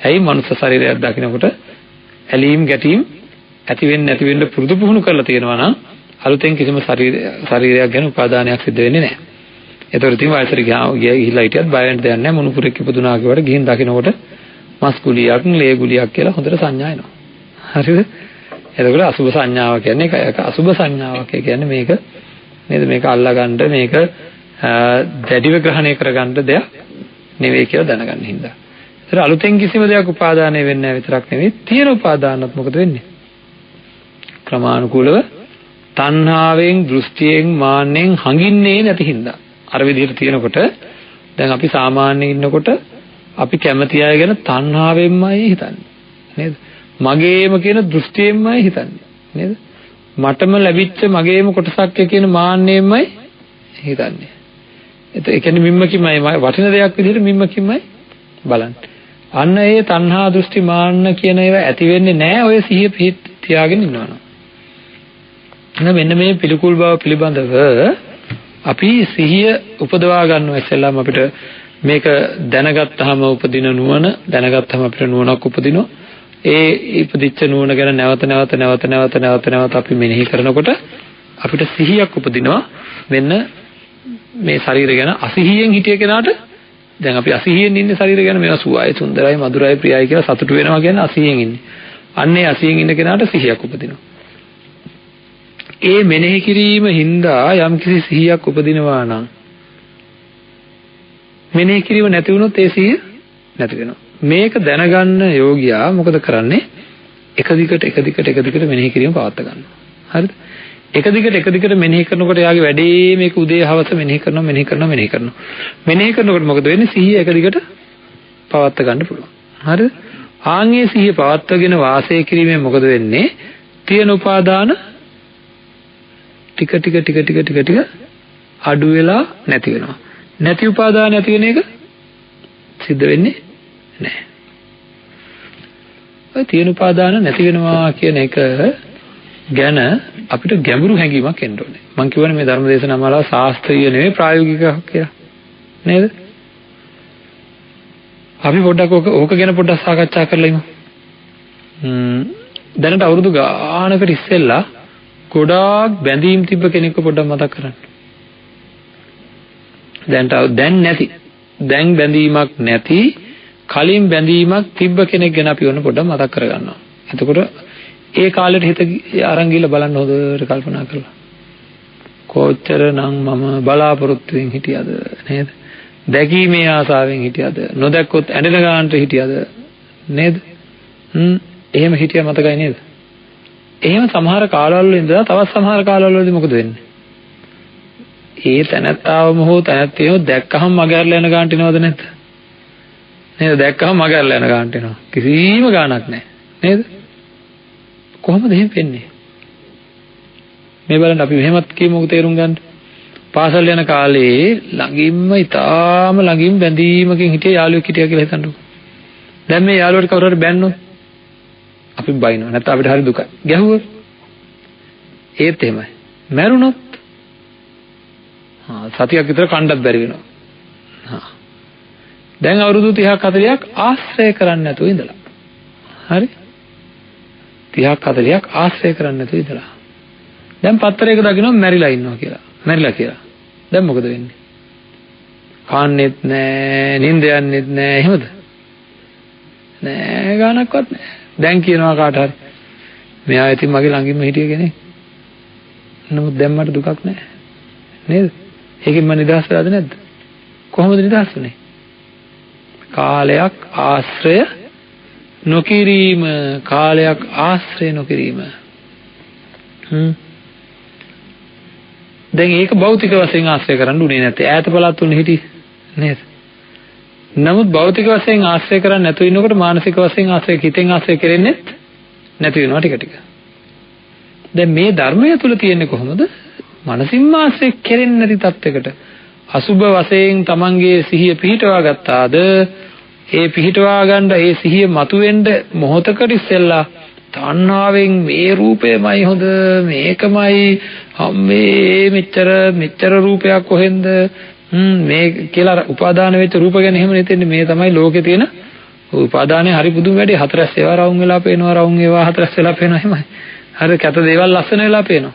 ඇයි මනුෂ්‍ය ශරීරයක් දකිනකොට ඇලීම් ගැටීම් ඇති වෙන්න පුරුදු පුහුණු කරලා තියෙනවා නම් අලුතෙන් කිසිම ශරීරයක් ගැන උපාදානයක් සිද්ධ වෙන්නේ නැහැ. ඒතකොට ඉතින් වයසට ගිහිල්ලා හිටියත් බය වෙන්න දෙයක් නැහැ. මොනුපුරෙක් ඉපදුනා කියවට ගිහින් දකිනකොට මස් ගුලියක්, ලේ ගුලියක් කියලා හොඳට සංඥා එනවා. හරිද? එතකොට අසුබ සංඥාව කියන්නේ ඒක අසුබ සංඥාවක්. ඒ කියන්නේ මේක නේද? මේක අල්ලගන්න මේක දැඩිව ග්‍රහණය කරගන්න දෙයක් නෙවෙයි කියලා දැනගන්න හින්දා. ඒතර අලුතෙන් කිසිම දෙයක් උපාදානය වෙන්නේ නැහැ විතරක් නෙවෙයි තියෙන උපාදානත් මොකද වෙන්නේ? ක්‍රමානුකූලව තණ්හාවෙන්, දෘෂ්ටියෙන්, මාන්නෙන් හඟින්නේ නැති හින්දා. අර විදිහට තියෙනකොට දැන් අපි සාමාන්‍යයෙන් ඉන්නකොට අපි කැමති අය ගැන තණ්හාවෙන්මයි හිතන්නේ. නේද? මගේම කියන දෘෂ්ටියෙන්මයි හිතන්නේ. නේද? මටම ලැබිච්ච මගේම කොටසක් කියන මාන්නෙන්මයි හිතන්නේ. ඒ කියන්නේ මිම්මකින්මයි වටින දෙයක් විදිහට මිම්මකින්මයි බලන්නේ. අන්න ඒ තණ්හා දෘෂ්ටි මාන්න කියන ඒවා ඇති වෙන්නේ නැහැ ඔය සිහිය පිහිට තියාගෙන ඉන්නවනම්. මෙන්න මේ පිළිකුල් බව පිළිබඳව අපි සිහිය උපදවා ගන්නවා ඉස්සෙල්ලාම අපිට මේක දැනගත්තාම උපදින නුවණ දැනගත්තාම අපිට නුවණක් උපදිනවා. ඒ ඉපදිච්ච නුවණ ගැන නැවත අපි මෙනෙහි කරනකොට අපිට සිහියක් උපදිනවා. මෙන්න මේ ශරීරය ගැන අසිහියෙන් හිටිය කෙනාට දැන් අපි අසිහියෙන් ඉන්නේ ශරීරය ගැන මේවා සුවයි සුන්දරයි මధుරයි ප්‍රියයි කියලා සතුටු වෙනවා කියන්නේ අසිහියෙන් ඉන්නේ. අන්නේ අසිහියෙන් ඉන්න කෙනාට සිහියක් උපදිනවා. ඒ මෙනෙහි කිරීම හින්දා යම්කිසි සිහියක් උපදිනවා නම් මෙනෙහි කිරීම නැති වුණොත් ඒ සිහිය නැති වෙනවා. මේක දැනගන්න යෝගියා මොකද කරන්නේ? එක දිගට මෙනෙහි කිරීම පවත් ගන්නවා. හරිද? එක දිගට මෙනෙහි කරනකොට යාගේ වැඩේ මේක උදේ හවස මෙනෙහි කරනවා. මෙනෙහි කරනකොට මොකද වෙන්නේ? සිහිය එක දිගට පවත් ගන්න පුළුවන්. හරිද? ආන්ගේ සිහිය පවත්වගෙන වාසය කිරීමෙන් මොකද වෙන්නේ? තියෙන උපාදාන ටික අඩු වෙලා නැති වෙනවා. නැති උපාදාන නැති වෙන එක සිද්ධ වෙන්නේ නැහැ. ඔය තියෙන උපාදාන නැති වෙනවා කියන එක ගැන අපිට ගැඹුරු හැඟීමක් එන්න ඕනේ. මම කියවනේ මේ ධර්ම දේශනා මාලාව ශාස්ත්‍රීය නෙවෙයි ප්‍රායෝගිකව කියලා. නේද? අපි පොඩ්ඩක් ඕක ගැන පොඩ්ඩක් සාකච්ඡා කරලා ඉමු. දැනට අවුරුදු ගානකට ඉස්සෙල්ලා ගොඩාක් බැඳීම් තිබ්බ කෙනෙක්ව පොඩ්ඩක් මතක් කරන්න. දැන් බැඳීමක් නැති කලින් බැඳීමක් තිබ්බ කෙනෙක් ගැන අපි ඔන්න පොඩ්ඩක් මතක් කරගන්නවා. එතකොට ඒ කාලෙට හිත අරන් ගිහලා බලන්න හොඳට කල්පනා කරලා. කොච්චරනම් මම බලාපොරොත්තුෙන් හිටියද නේද? දැකීමේ ආසාවෙන් හිටියද? නොදැක්කොත් ඇඬෙන ගානට හිටියද නේද? එහෙම හිටියා මතකයි නේද? එහෙම සමහර කාලවල ඉඳලා තවත් සමහර කාලවල වලදී මොකද වෙන්නේ? ඒ තැනත්තාවම හෝ තැනැත්තියෝ දැක්කහම මගහැරලා යන ගානට එනවද නැද්ද? නේද? දැක්කහම මගහැරලා යන ගානට එනවා. කිසිම ගානක් නැහැ. නේද? කොහොමද එහෙම වෙන්නේ? මේ බලන්න අපි මෙහෙමත් කියමුකෝ තේරුම් ගන්න. පාසල් යන කාලේ ඊටාම ළඟින් බැඳීමකින් හිටිය යාළුවෙක් හිටියා කියලා හිතන්නකෝ. දැන් මේ යාළුවට කවුරු හරි බැන්නොත් අපි බයිනවා. නැත්නම් අපිට හරි දුකයි. ගැහුවොත් ඒත් එහෙමයි. මැරුණොත් සතියක් විතර කණ්ඩත් බැරි වෙනවා. දැන් අවුරුදු 30ක් 40ක් ආශ්‍රය කරන්නේ නැතුව ඉඳලා. හරි? 30ක් 40ක් ආශ්‍රය කරන්නේ නැතුව ඉඳලා. දැන් පත්තරයක දකින්න මැරිලා ඉන්නවා කියලා. මැරිලා කියලා. දැන් මොකද වෙන්නේ? කාන්නෙත් නෑ, නිින්ද යන්නෙත් නෑ, එහෙමද? නෑ ගානක්වත් නෑ. දැන් කියනවා කාට හරි මෙයා ඉතින් මගේ ළඟින්ම හිටිය කෙනෙක්. නමුත් දැන් මට දුකක් නෑ. නේද? ඒකෙන් මම නිදහස් වෙලාද නැද්ද? කොහොමද නිදහස් වෙන්නේ? කාලයක් ආශ්‍රය නොකිරීම. දැන් ඒක භෞතික වශයෙන් ආශ්‍රය කරන්න උනේ නැත්තේ. ඈත පළාත් වල හිටි නේද? නමුත් භෞතික වශයෙන් ආශ්‍රය කරන්නේ නැතුව ඉන්නකොට මානසික වශයෙන් හිතෙන් ආශ්‍රය කෙරෙන්නේ නැති වෙනවා ටික. දැන් මේ ධර්මය තුල තියෙන්නේ කොහොමද? මනසින්ම ආශ්‍රය කෙරෙන්නේ නැති තත්යකට. අසුභ වශයෙන් තමන්ගේ සිහිය පිහිටවා ගත්තාද? ඒ පිහිටවා ගන්න ඒ සිහිය මතුවෙන්න මොහොතකට ඉස්සෙල්ලා තණ්හාවෙන් මේ රූපයමයි හොඳ මේකමයි මේ මෙච්චර රූපයක් කොහෙන්ද මේ කියලා උපාදාන වෙච්ච රූප ගැන එහෙම නෙතෙන්නේ. මේ තමයි ලෝකේ තියෙන උපාදානේ හරි පුදුම වැඩි. හතරස් ඒවා රවුම් වෙලා පේනවා, රවුම් ඒවා හතරස් වෙලා පේනවා එහෙමයි. හරි කැත දේවල් ලස්සන වෙලා පේනවා.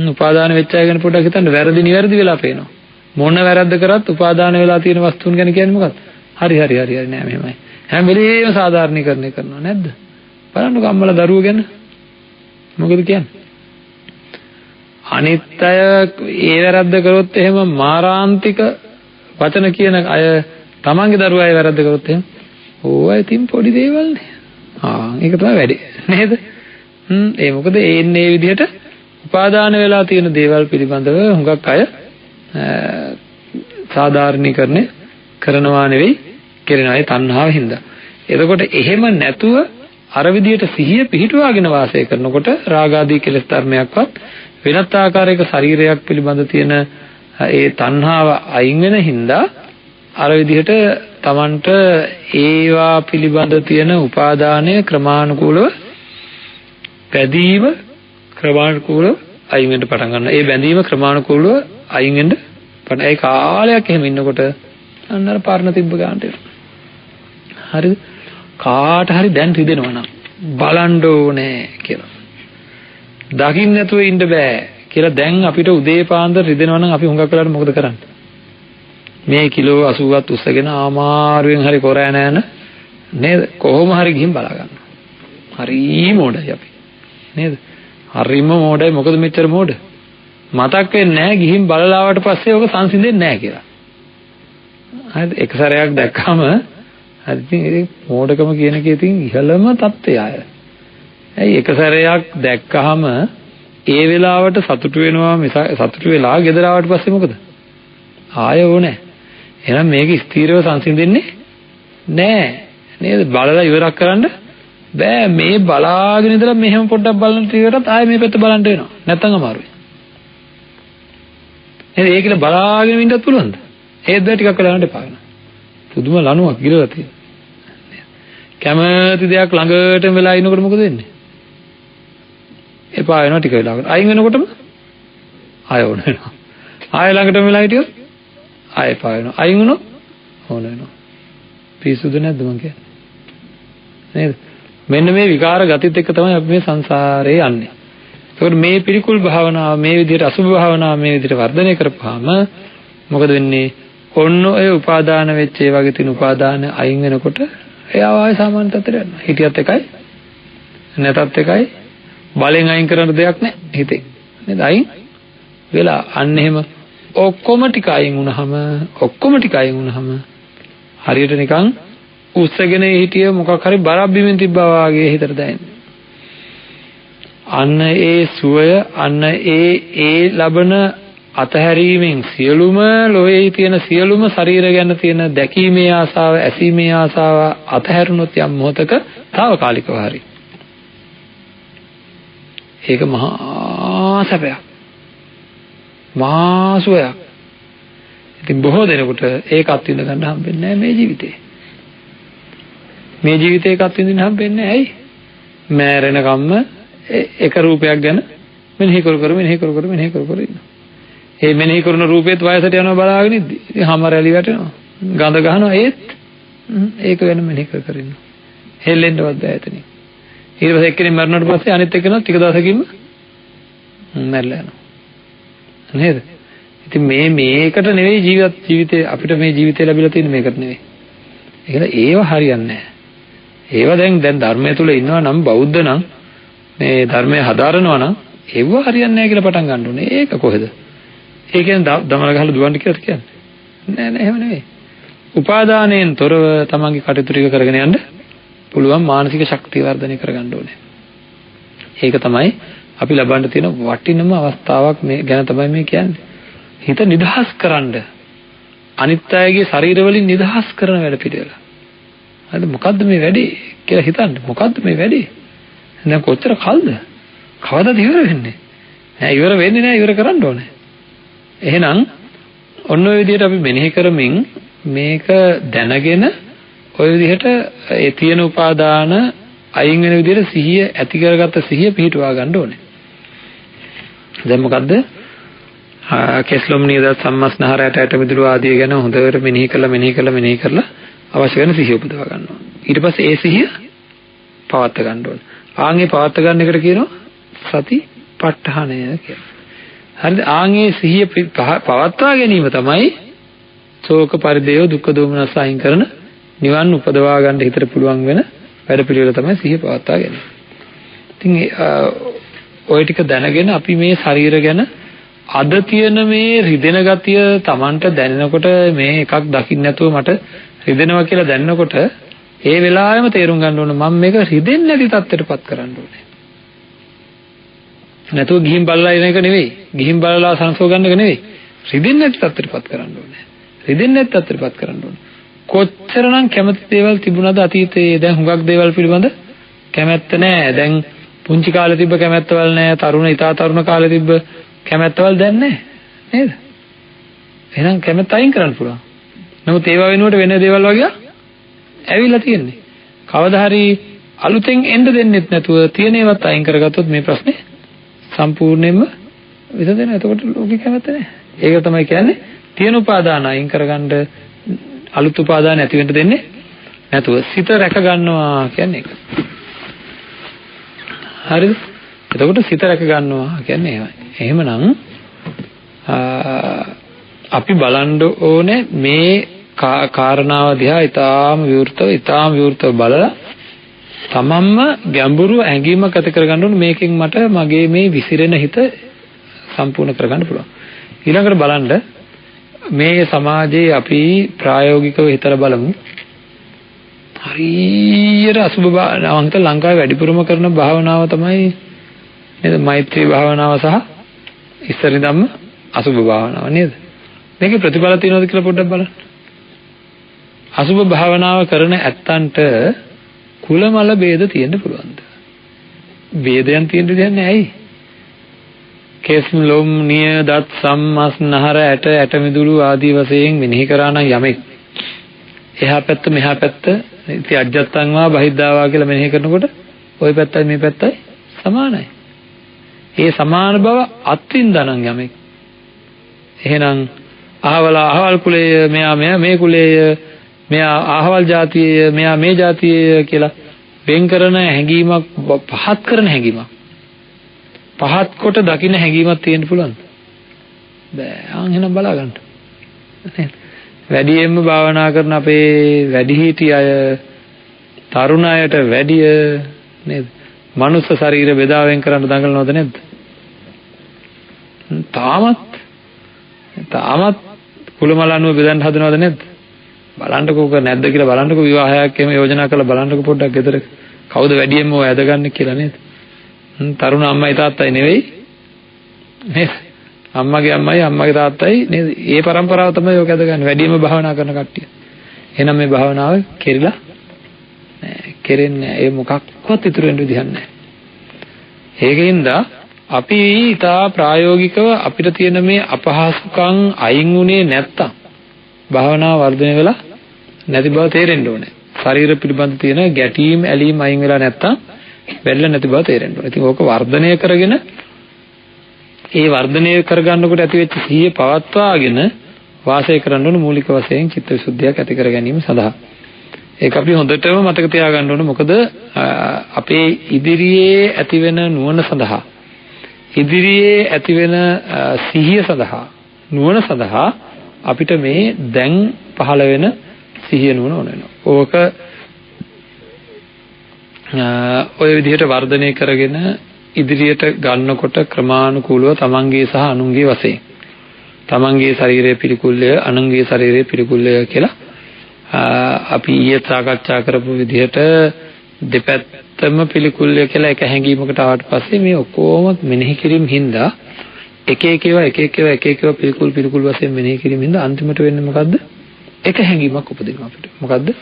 උපාදාන වෙච්ච අය ගැන පොඩ්ඩක් හිතන්න. වැරදි නිවැරදි වෙලා පේනවා. මොන වැරද්ද කරත් උපාදාන වෙලා තියෙන වස්තුන් ගැන කියන්නේ මොකක්ද? හරි නෑ මෙහෙමයි. හැම වෙලේම සාධාරණීකරණය කරනවා නැද්ද? බලන්නකො අම්මලා දරුවෝ ගැන මොකද කියන්නේ? අනිත්‍ය ඒ වැරද්ද කරොත් එහෙම මාරාන්තික වචන කියන අය තමන්ගේ දරුවා ඒ වැරද්ද කරොත් එහෙම ඕවා ඉතින් පොඩි දේවල් නේ. ඒක තමයි වැඩි නේද? ඒ මොකද ඒ විදිහට උපාදාන වෙලා තියෙන දේවල් පිළිබඳව හුඟක් අය සාධාරණීකරණය කරනවා නෙවෙයි කරනවා ඒ තණ්හාව හින්දා. එතකොට එහෙම නැතුව අර විදිහට සිහිය පිහිටුවාගෙන වාසය කරනකොට රාග ආදී කෙලෙස් ධර්මයක්වත් වෙනත් ආකාරයක ශරීරයක් පිළිබඳ තියෙන ඒ තණ්හාව අයින් වෙන හින්දා අර විදිහට Tamanට ඒවා පිළිබඳ තියෙන උපාදානය ක්‍රමානුකූලව පැදීම ක්‍රමානුකූලව අයින් වෙන්න පටන් ගන්නවා. ඒ බැඳීම ක්‍රමානුකූලව අයින් වෙන්න පටන් ඒ කාලයක් එහෙම ඉන්නකොට අන්න අර පරණ තිබ්බ ගන්නට එනවා. හරිද? කාට හරි දැන් රිදෙනවා නම් බලන්න ඕනේ කියලා. දකින්න නැතුව ඉන්න බෑ කියලා දැන් අපිට උදේ පාන්දර රිදෙනවා නම් අපි හුඟක් වෙලාවට මොකද කරන්නේ? මේ කිලෝ 80ක් උස්සගෙන ආමාරුවෙන් හරි කොරෑ නෑන නේද? කොහොම හරි ගිහින් බලා ගන්නවා. හරි මොඩයි අපි. නේද? හරිම මොඩයි. මොකද මෙච්චර මොඩ? මතක් වෙන්නේ නැහැ ගිහින් බලලාවට පස්සේ ඔක සංසිඳෙන්නේ නැහැ කියලා. හරිද? එක සැරයක් දැක්කම හරි ඉතින් ඒ මොඩකම කියන එකේ තියෙන ඉහළම தත්ත්වය අය. ඇයි එක සැරයක් දැක්කහම ඒ වෙලාවට සතුටු වෙනවා සතුටු වෙලා ගෙදර ආවට පස්සේ මොකද? ආය ඕනේ. එහෙනම් මේක ස්ථිරව සංසිඳෙන්නේ නෑ. නේද? බලලා ඉවරක් කරන්න බෑ. මේ බලාගෙන ඉඳලා මෙහෙම පොඩ්ඩක් බලන ටිකටත් ආයෙ මේ පැත්ත බලන්න වෙනවා. නැත්තම් අමාරුයි. නේද? ඒකල බලාගෙන ඉන්නත් පුළුවන්ද? ඒත් බෑ ටිකක් වෙලා යන්න එපා වෙනවා. පුදුම ලණුවක් ගිරලා තියෙනවා. කැමති දෙයක් ළඟටම වෙලා ඉනකොට මොකද වෙන්නේ? එපා වෙනවා ටික වෙලාවකට. අයින් වෙනකොටම ආයෙ ඕන වෙනවා. ආයෙ ළඟටම වෙලා හිටියොත් ආයෙ එපා වෙනවා. අයින් වුණොත් ඕන වෙනවා. පිසුදු නැද්ද මං කියන්නේ? නේද? මෙන්න මේ විකාර ගතිත් එක්ක තමයි අපි මේ සංසාරේ යන්නේ. ඒකෝට මේ පිළිකුල් භාවනාව මේ විදිහට අසුභ භාවනාව මේ විදිහට වර්ධනය කරපුවාම මොකද වෙන්නේ? ඔන්න ඔය උපාදාන වෙච්ච ඒ වගේ තියෙන උපාදාන අයින් වෙනකොට එයාව ආයෙ සාමාන්‍ය තත්ත්වයට යනවා. හිටියත් එකයි නැතත් එකයි බලෙන් අයින් කරන්න දෙයක් නැහැ හිතේ. නේද? අයින් වෙලා අන්න එහෙම ඔක්කොම ටික අයින් වුණාම හරියට නිකන් උස්සගෙන හිටිය මොකක් හරි බරක් බිමින් තිබ්බා වගේ හිතට දැනෙන්නේ. අන්න ඒ සුවය අන්න ඒ ලබන අතහැරීමෙන් සියලුම ලෝකයේ තියෙන සියලුම ශරීර ගැන තියෙන දැකීමේ ආසාව, ඇසීමේ ආසාව අතහැරුණොත් යම් මොහතක తాවකාලිකව හරි. ඒක මහා සැපයක්. මහා සුවයක්. ඉතින් බොහෝ දෙනෙකුට ඒක අත්විඳ ගන්න හම්බෙන්නේ නැහැ මේ ජීවිතේ. මේ ජීවිතේ ඒක අත්විඳින්න හම්බෙන්නේ නැහැ. ඇයි? මෑරෙනකම්ම එක රූපයක් ගැන මෙනෙහි කර ඉන්නවා. ඒ මෙනෙහි කරන රූපෙත් වයසට යනවා බලාගෙන ඉද්දි. ඉතින් හැම රැලි වැටෙනවා. ගඳ ගන්නවා ඒත් ඒක වෙන මෙනෙහි කර ඉන්නවා. හෙල්ලෙන්නවත් බෑ එතනින්. ඊට පස්සේ එක්කෙනෙක් මරණයට පස්සේ අනිත් එක්කෙනා ටික දවසකින්ම මැරලා යනවා. නේද? ඉතින් මේකට නෙවෙයි ජීවිතේ අපිට මේ ජීවිතේ ලැබිලා තියෙන මේකට නෙවෙයි. ඒකද ඒව හරියන්නේ නැහැ. ඒව දැන් ධර්මය තුල ඉන්නවා නම් බෞද්ධ නම් මේ ධර්මය හදාරනවා නම් ඒව හරියන්නේ නැහැ කියලා පටන් ගන්න ඕනේ. ඒක කොහෙද? ඒ කියන්නේ දමල ගහලා දුවන්න කියලාද කියන්නේ? නෑ එහෙම නෙවෙයි. උපාදානයෙන් තොරව තමන්ගේ කටයුතු ටික කරගෙන යන්න පුළුවන් මානසික ශක්තිය වර්ධනය කරගන්න ඕනේ. ඒක තමයි අපි ලබන්න තියෙන වටිනම අවස්ථාවක් මේ ගැන තමයි මේ කියන්නේ. හිත නිදහස් කරන්න අනිත් අයගේ ශරීර වලින් නිදහස් කරන වැඩ පිළිවෙල. හරිද? මොකද්ද මේ වැඩේ කියලා හිතන්න. මොකද්ද මේ වැඩේ? දැන් කොච්චර කල්ද? කවදාද ඉවර වෙන්නේ? නෑ ඉවර වෙන්නේ නෑ ඉවර කරන්න ඕනේ. එහෙනම් ඔන්න ඔය විදිහට අපි මෙනෙහි කරමින් මේක දැනගෙන ඔය විදිහට ඒ තියෙන උපාදාන අයින් වෙන විදිහට සිහිය ඇති කරගත්ත සිහිය පිහිටුවා ගන්න ඕනේ. දැන් මොකද්ද? කෙස්ලොම් නියද සම්මස්නහරයට ඇට මිදුළු ආදී ගැන හොඳට මෙනෙහි කරලා අවශ්‍ය වෙන සිහිය උපදවා ගන්නවා. ඊට පස්සේ ඒ සිහිය පවත්වා ගන්න ඕනේ. ආන්ගේ පවත්වා ගන්න එකට කියනවා සතිපට්ඨානය කියලා. හරිද? ආන්ගේ සිහිය පවත්වා ගැනීම තමයි ශෝක පරිදේව දුක්ඛ දෝමනස අයින් කරන නිවන් උපදවා ගන්න හිතට පුළුවන් වෙන වැඩ පිළිවෙල තමයි සිහිය පවත්වා ගැනීම. ඉතින් ඔය ටික දැනගෙන අපි මේ ශරීර ගැන අද තියෙන මේ රිදෙන ගතිය Tamanට දැනෙනකොට මේ එකක් දකින්න නැතුව මට රිදෙනවා කියලා දැනනකොට ඒ වෙලාවෙම තේරුම් ගන්න ඕන මම මේක රිදෙන්නේ නැති තත්ත්වයටපත් කරන්න ඕනේ. නැතුව ගිහින් බලලා එන එක නෙවෙයි. ගිහින් බලලා සංසෝ ගන්න එක නෙවෙයි. රිදෙන්නේ නැති තත්ත්වයටපත් කරන්න ඕනේ. රිදෙන්නේ නැති තත්ත්වයටපත් කරන්න ඕනේ. කොච්චරනම් කැමති දේවල් තිබුණාද අතීතයේ දැන් හුඟක් දේවල් පිළිබඳ කැමැත්ත නැහැ. දැන් පුංචි කාලේ තිබ්බ කැමැත්තවල් නැහැ. තරුණ කාලේ තිබ්බ කැමැත්තවල් දැන් නැහැ. නේද? එහෙනම් කැමැත්ත අයින් කරන්න පුළුවන්. නමුත් ඒවා වෙනුවට වෙන දේවල් වගේ ඇවිල්ලා තියෙන්නේ. කවදා හරි අලුතෙන් එන්න දෙන්නෙත් නැතුව තියෙන ඒවත් අයින් කරගත්තොත් මේ ප්‍රශ්නේ සම්පූර්ණයෙන්ම විසඳෙනවා. එතකොට ලෝකේ කැමැත්ත නැහැ. ඒක තමයි කියන්නේ තියෙන උපාදාන අයින් කරගන්න අලුත් උපාදාන ඇති වෙන්න දෙන්නේ නැතුව සිත රැක ගන්නවා කියන්නේ ඒක. හරිද? එතකොට සිත රැක ගන්නවා කියන්නේ එහෙමයි. එහෙමනම් අපි බලන්න ඕනේ මේ කාරණාව දිහා ඊටාම විවෘතව බලලා තමන්ම ගැඹුරු ඇඟීමක් ඇති කරගන්න ඕනේ මේකෙන් මට මගේ මේ විසිරෙන හිත සම්පූර්ණ කරගන්න පුළුවන්. ඊළඟට බලන්න මේ සමාජයේ අපි ප්‍රායෝගිකව හිතලා බලමු. හරියට අසුබ භාවනාවන්ට ලංකාවේ වැඩිපුරම කරන භාවනාව තමයි නේද? මෛත්‍රී භාවනාව සහ ඉස්සරින්දම අසුබ භාවනාව නේද? මේකේ ප්‍රතිඵල තියෙනවද කියලා පොඩ්ඩක් බලන්න. අසුබ භාවනාව කරන ඇත්තන්ට කුලමල ભેද තියෙන්න පුළුවන්ද? ભેදයන් තියෙන්න දෙයක් නැහැ. ඇයි? කේස් ලොම් නිය දත් සම්මස් නහර ඇට මිදුළු ආදී වශයෙන් මෙනෙහි කරා නම් යමෙක් එහා පැත්ත මෙහා පැත්ත ඉති අජත්තං වා බහිද්ධාවා කියලා මෙනෙහි කරනකොට ওই පැත්තයි මේ පැත්තයි සමානයි. ඒ සමාන බව අත්විඳනනම් යමෙක් එහෙනම් අහවල් කුලය මෙයා මේ කුලය මෙයා අහවල් ජාතිය මෙයා මේ ජාතිය කියලා වෙන් කරන හැඟීමක් පහත් කරන හැඟීමක් පහත් කොට දකින්න හැඟීමක් තියෙන්න පුළුවන්ද? බෑ. එහෙනම් බලා ගන්න. වැඩියෙන්ම භාවනා කරන අපේ වැඩිහිටි අය තරුණ අයට වැඩිය නේද? මනුස්ස ශරීර බෙදාවෙන් කරන්න දඟලනවද නැද්ද? තාමත් කුලමලනුව බෙදන්න හදනවද නැද්ද? බලන්නකෝ නැද්ද කියලා බලන්නකෝ විවාහයක් එහෙම යෝජනා කරලා බලන්නකෝ පොඩ්ඩක් ගෙදර කවුද වැඩියෙන්ම ඔය ඇදගන්නේ කියලා නේද? තරුණ අම්මයි තාත්තයි නෙවෙයි නේද? අම්මගේ අම්මයි අම්මගේ තාත්තයි නේද? ඒ પરම්පරාව තමයි ඔක ඇදගන්නේ වැඩියෙන්ම භාවනා කරන කට්ටිය. එහෙනම් මේ භාවනාව කෙරිලා නෑ. කෙරෙන්නේ නෑ. ඒ මොකක්වත් ඉතුරු වෙන්න විදිහක් නෑ. ඒකින්ද අපි ඊටා ප්‍රායෝගිකව අපිට තියෙන මේ අපහසුකම් අයින් වුණේ නැත්තම් භාවනාව වර්ධනය වෙලා නැති බව තේරෙන්න ඕනේ. ශරීර පිළිබඳ තියෙන ගැටීම් ඇලීම් අයින් වෙලා නැත්තම් වෙල්ල නැති බව තේරෙන්න ඕනේ. ඉතින් ඕක වර්ධනය කරගෙන ඒ වර්ධනය කරගන්නකොට ඇති වෙච්ච සිහිය පවත්වාගෙන වාසය කරන්න ඕන මූලික වශයෙන් චිත්ත විසුද්ධියක් ඇති කර ගැනීම සඳහා. ඒක අපි හොඳටම මතක තියාගන්න ඕනේ. මොකද අපේ ඉදිරියේ ඇතිවෙන නුවණ සඳහා ඉදිරියේ ඇතිවෙන සිහිය සඳහා නුවණ සඳහා අපිට මේ දැන් පහළ වෙන සිහිය නුවණ ඕන වෙනවා. ඕක ඔය විදිහට වර්ධනය කරගෙන ඉදිරියට ගන්නකොට ක්‍රමානුකූලව තමන්ගේ සහ අනුන්ගේ වශයෙන් තමන්ගේ ශරීරයේ පිළිකුල්ය අනුන්ගේ ශරීරයේ පිළිකුල්ය කියලා අපි ඊයේ සාකච්ඡා කරපු විදිහට දෙපැත්තම පිළිකුල්ය කියලා එක හැඟීමකට ආවට පස්සේ මේ ඔක්කොම මෙනෙහි කිරීම හින්දා එක එක ඒවා පිළිකුල් වශයෙන් මෙනෙහි කිරීම හින්දා අන්තිමට වෙන්නේ මොකද්ද? එක හැඟීමක් උපදිනවා අපිට. මොකද්ද?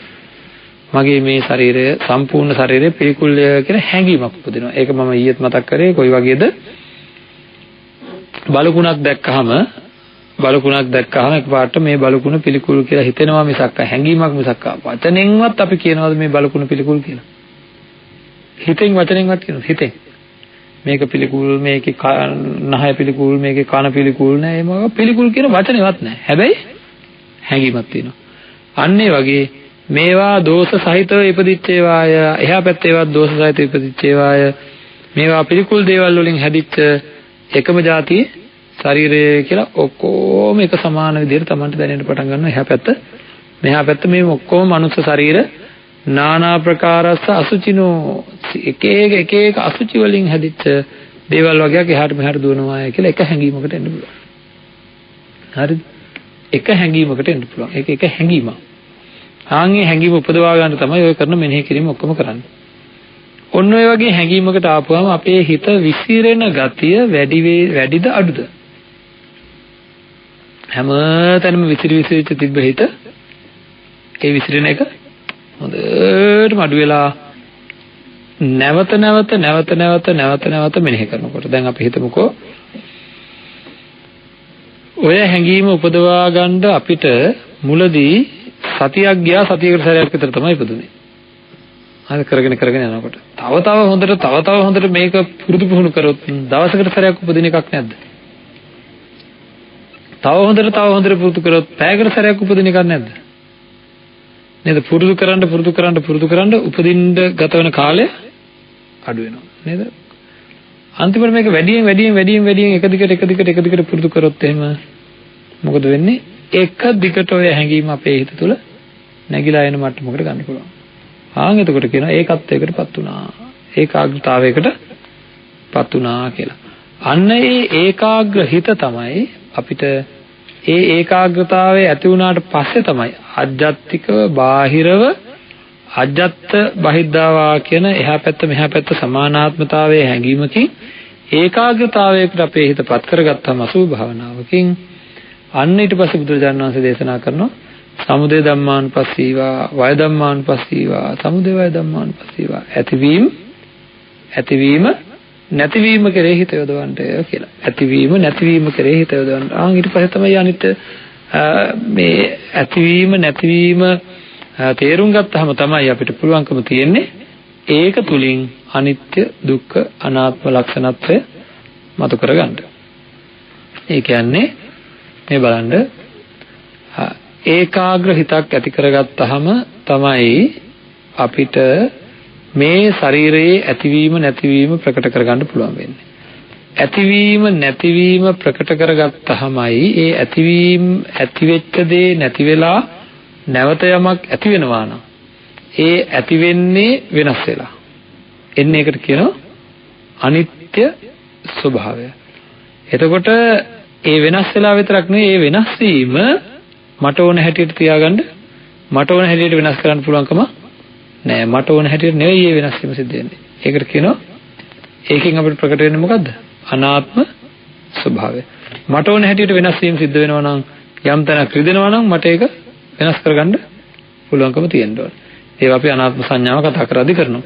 මගේ මේ ශරීරය සම්පූර්ණ ශරීරය පිළිකුල්ය කියලා හැඟීමක් උපදිනවා. ඒක මම ඊයේත් මතක් කරේ කොයි වගේද? බලකුණක් දැක්කහම එකපාරට මේ බලකුණ පිළිකුල් කියලා හිතෙනවා මිසක් හැඟීමක් මිසක් වචනෙන්වත් අපි කියනවාද මේ බලකුණ පිළිකුල් කියලා? හිතෙන් වචනෙන්වත් කියනවා. හිතෙන් මේක පිළිකුල්, මේකේ නහය පිළිකුල්, මේකේ කන පිළිකුල් නෑ. ඒ මොකක් පිළිකුල් කියන වචනේවත් නෑ. හැබැයි හැඟීමක් තියෙනවා. අන්න ඒ වගේ මේවා දෝෂ සහිතව ඉපදිච්ච ඒවාය, එහා පැත්තේ ඒවා දෝෂ සහිතව ඉපදිච්ච ඒවාය, මේවා පිළිකුල් දේවල් වලින් හැදිච්ච එකම જાතියේ ශරීරය කියලා ඔක්කොම එක සමාන විදිහට Tamanට දැනෙන්න පටන් ගන්නවා. එහා පැත්ත මෙහා පැත්ත මේ ඔක්කොම මනුස්ස ශරීර නානා ප්‍රකාරස්ස අසුචිනෝ එක එක අසුචි වලින් හැදිච්ච දේවල් වගේක් එහාට මෙහාට දුවනවා කියලා එක හැඟීමකට එන්න පුළුවන්. හරිද? එක හැඟීමකට එන්න පුළුවන්. ඒක එක හැඟීමක්. ආන්ගේ හැඟීම උපදවා ගන්න තමයි ඔය කරන මෙනෙහි කිරීම ඔක්කොම කරන්නේ. ඔන්න ඔය වගේ හැඟීමකට ආපුවම අපේ හිත විසිරෙන ගතිය වැඩිද අඩුද? හැමතැනම විසිරිච්ච තිබ්බ හිත ඒ විසිරෙන එක හොඳටම අඩු වෙලා නැවත මෙනෙහි කරනකොට දැන් අපි හිතමුකෝ ඔය හැඟීම උපදවා ගන්න අපිට මුලදී සතියක් ගියා, සතියකට සැරයක් විතර තමයි ඉපදුනේ. හරි කරගෙන යනකොට තව හොඳට මේක පුරුදු පුහුණු කරොත් දවසකට සැරයක් උපදින එකක් නැද්ද? තව හොඳට පුරුදු කරොත් පැයකට සැරයක් උපදින එකක් නැද්ද? නේද? පුරුදු කරන්න උපදින්න ගත වෙන කාලය අඩු වෙනවා නේද? අන්තිමට මේක වැඩියෙන් එක දිගට පුරුදු කරොත් එහෙම මොකද වෙන්නේ? එක දිගට ඔය හැඟීම අපේ හිත තුළ නැగిලා එන මට්ටමකට ගන්න පුළුවන්. එතකොට කියනවා ඒකත්වයකටපත් වුණා. ඒකාග්‍රතාවයකටපත් වුණා කියලා. අන්න ඒ ඒකාග්‍ර හිත තමයි අපිට ඒ ඒකාග්‍රතාවය ඇති වුණාට පස්සේ තමයි අජ්ජත්තිකව බාහිරව අජ්ජත් බහිද්ධාවා කියන එහා පැත්ත මෙහා පැත්ත සමානාත්මතාවයේ හැඟීමකින් ඒකාග්‍රතාවයකට අපේ හිතපත් කරගත්තම අසුභ භාවනාවකින් අන්න ඊට පස්සේ බුදුරජාණන් වහන්සේ දේශනා කරනවා සමුදය ධම්මානුපස්සීවා වය ධම්මානුපස්සීවා සමුදය වය ධම්මානුපස්සීවා ඇතිවීම නැතිවීම කෙරෙහි හිත යොදවන්න කියලා. ඇතිවීම නැතිවීම කෙරෙහි හිත යොදවන්න. ඊට පස්සේ තමයි අනිත් මේ ඇතිවීම නැතිවීම තේරුම් ගත්තාම තමයි අපිට පුළුවන්කම තියෙන්නේ ඒක තුලින් අනිත්‍ය දුක්ඛ අනාත්ම ලක්ෂණත්වය මතු කරගන්න. ඒ කියන්නේ මේ බලන්න ඒකාග්‍ර හිතක් ඇති කරගත්තාම තමයි අපිට මේ ශරීරයේ ඇතිවීම නැතිවීම ප්‍රකට කරගන්න පුළුවන් වෙන්නේ. ඇතිවීම නැතිවීම ප්‍රකට කරගත්තාමයි ඒ ඇතිවීම ඇතිවෙච්ච දේ නැති වෙලා නැවත යමක් ඇති වෙනවා නම් ඒ ඇති වෙන්නේ වෙනස් වෙලා. එන්නේ ඒකට කියනවා අනිත්‍ය ස්වභාවය. එතකොට ඒ වෙනස් වෙලා විතරක් නෙවෙයි ඒ වෙනස් වීම මට ඕන හැටියට තියාගන්න මට ඕන හැටියට වෙනස් කරන්න පුළුවන්කම නෑ. මට ඕන හැටියට නෙවෙයි මේ වෙනස් වීම සිද්ධ වෙන්නේ. ඒකට කියනවා ඒකෙන් අපිට ප්‍රකට වෙන්නේ මොකද්ද? අනාත්ම ස්වභාවය. මට ඕන හැටියට වෙනස් වීම සිද්ධ වෙනවා නම් යම් තැනක් රිදෙනවා නම් මට ඒක වෙනස් කරගන්න පුළුවන්කම තියෙන්න ඕන. ඒවා අපි අනාත්ම සංඥාව කතා කරද්දී කරනවා.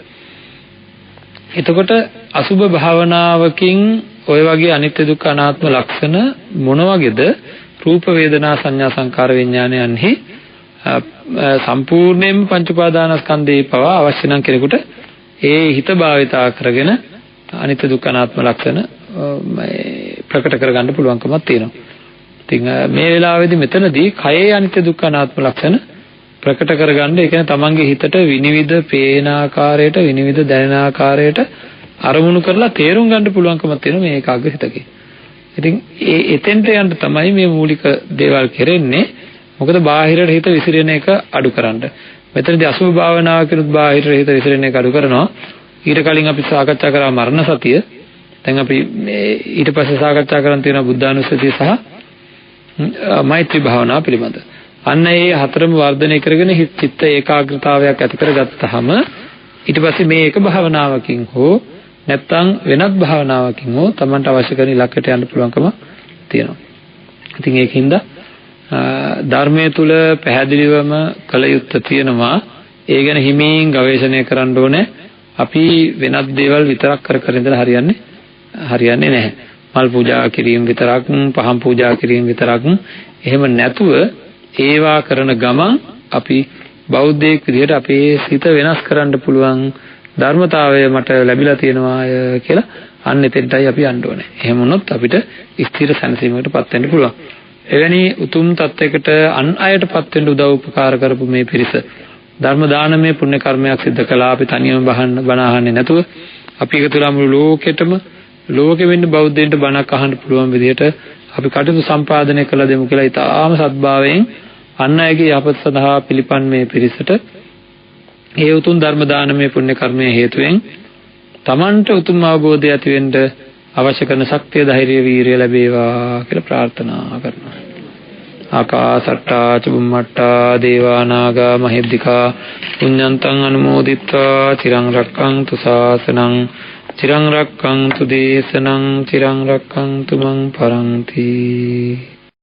එතකොට අසුභ භාවනාවකින් ඔය වගේ අනිත්‍ය දුක්ඛ අනාත්ම ලක්ෂණ මොන වගේද? රූප වේදනා සංඥා සංකාර විඥානයන්හි සම්පූර්ණයෙන්ම පංච උපාදානස්කන්ධේ පවා අවශ්‍ය නම් කෙනෙකුට ඒ හිත භාවිතා කරගෙන අනිත්‍ය දුක්ඛ අනාත්ම ලක්ෂණ ප්‍රකට කරගන්න පුළුවන්කමක් තියෙනවා. ඉතින් මේ වෙලාවේදී මෙතනදී කයේ අනිත්‍ය දුක්ඛ අනාත්ම ලක්ෂණ ප්‍රකට කරගන්න ඒ කියන්නේ තමන්ගේ හිතට විනිවිද පේන ආකාරයට විනිවිද දැනෙන ආකාරයට අරමුණු කරලා තේරුම් ගන්න පුළුවන්කමක් තියෙනවා මේ ඒකාග්‍ර හිතකේ. ඉතින් එතෙන්ට යන්න තමයි මේ මූලික දේවල් කෙරෙන්නේ. මොකද බාහිරට හිත විසිරෙන එක අඩු කරන්න. මෙතනදී අසුභ භාවනාව කියනොත් බාහිරට හිත විසිරෙන එක අඩු කරනවා. ඊට කලින් අපි සාකච්ඡා කරා මරණ සතිය. දැන් අපි ඊට පස්සේ සාකච්ඡා කරන් තියෙනවා බුද්ධානුස්සතිය සහ මෛත්‍රී භාවනාව පිළිබඳ. අන්න ඒ හතරම වර්ධනය කරගෙන චිත්ත ඒකාග්‍රතාවයක් ඇති කරගත්තාම ඊට පස්සේ මේ එක භාවනාවකින් හෝ නැත්නම් වෙනත් භාවනාවකින් හෝ Tamanට අවශ්‍ය කරන ඉලක්කයට යන්න පුළුවන්කම තියෙනවා. ඉතින් ඒකින්ද ධර්මයේ තුල පැහැදිලිවම කළ යුත්තේ තියෙනවා. ඒ ගැන හිමින් ගවේෂණය කරන්න ඕනේ. අපි වෙනත් දේවල් විතරක් කර ඉඳලා හරියන්නේ නැහැ. මල් පූජා කිරීම විතරක්, පහන් පූජා කිරීම විතරක් එහෙම නැතුව ඒවා කරන ගමන් අපි බෞද්ධයෙක් විදිහට අපේ සිත වෙනස් කරන්න පුළුවන් ධර්මතාවය මට ලැබිලා තියෙනවා කියලා අන්න එතෙන්ටයි අපි යන්න ඕනේ. එහෙම වුණොත් අපිට ස්ථිර සංසීමකටපත් වෙන්න පුළුවන්. එවැනි උතුම් තත්යකට අන් අයටපත් වෙන්න උදව් උපකාර කරපු මේ පිරිස ධර්ම දානමය පුණ්‍ය කර්මයක් සිදු කළා. අපි තනියම බණ අහන්නේ නැතුව අපි එකතු වෙලා මුළු ලෝකෙ වෙන්න බෞද්ධයන්ට බණක් අහන්න පුළුවන් විදිහට අපි කටයුතු සම්පාදනය කළ දෙමු කියලා ඉතාම සත්භාවයෙන් අන් අයගේ යහපත සඳහා පිළිපන් මේ පිරිසට ඒ උතුම් ධර්ම දානමය පුණ්‍ය කර්මයේ හේතුවෙන් Tamanට උතුම් අවබෝධය ඇති වෙන්න අවශ්‍ය කරන ශක්තිය ධෛර්යය වීරිය ලැබේවා කියලා ප්‍රාර්ථනා කරනවා. ආකාසට්ටා චුම්මට්ටා දේවා නාග මහිද්దికා පුඤ්ඤන්තං අනුමෝදිත්වා චිරං රක්ඛන්තු ශාසනං චිරං රක්ඛන්තු දේශනං චිරං රක්ඛන්තු මං පරන්ති.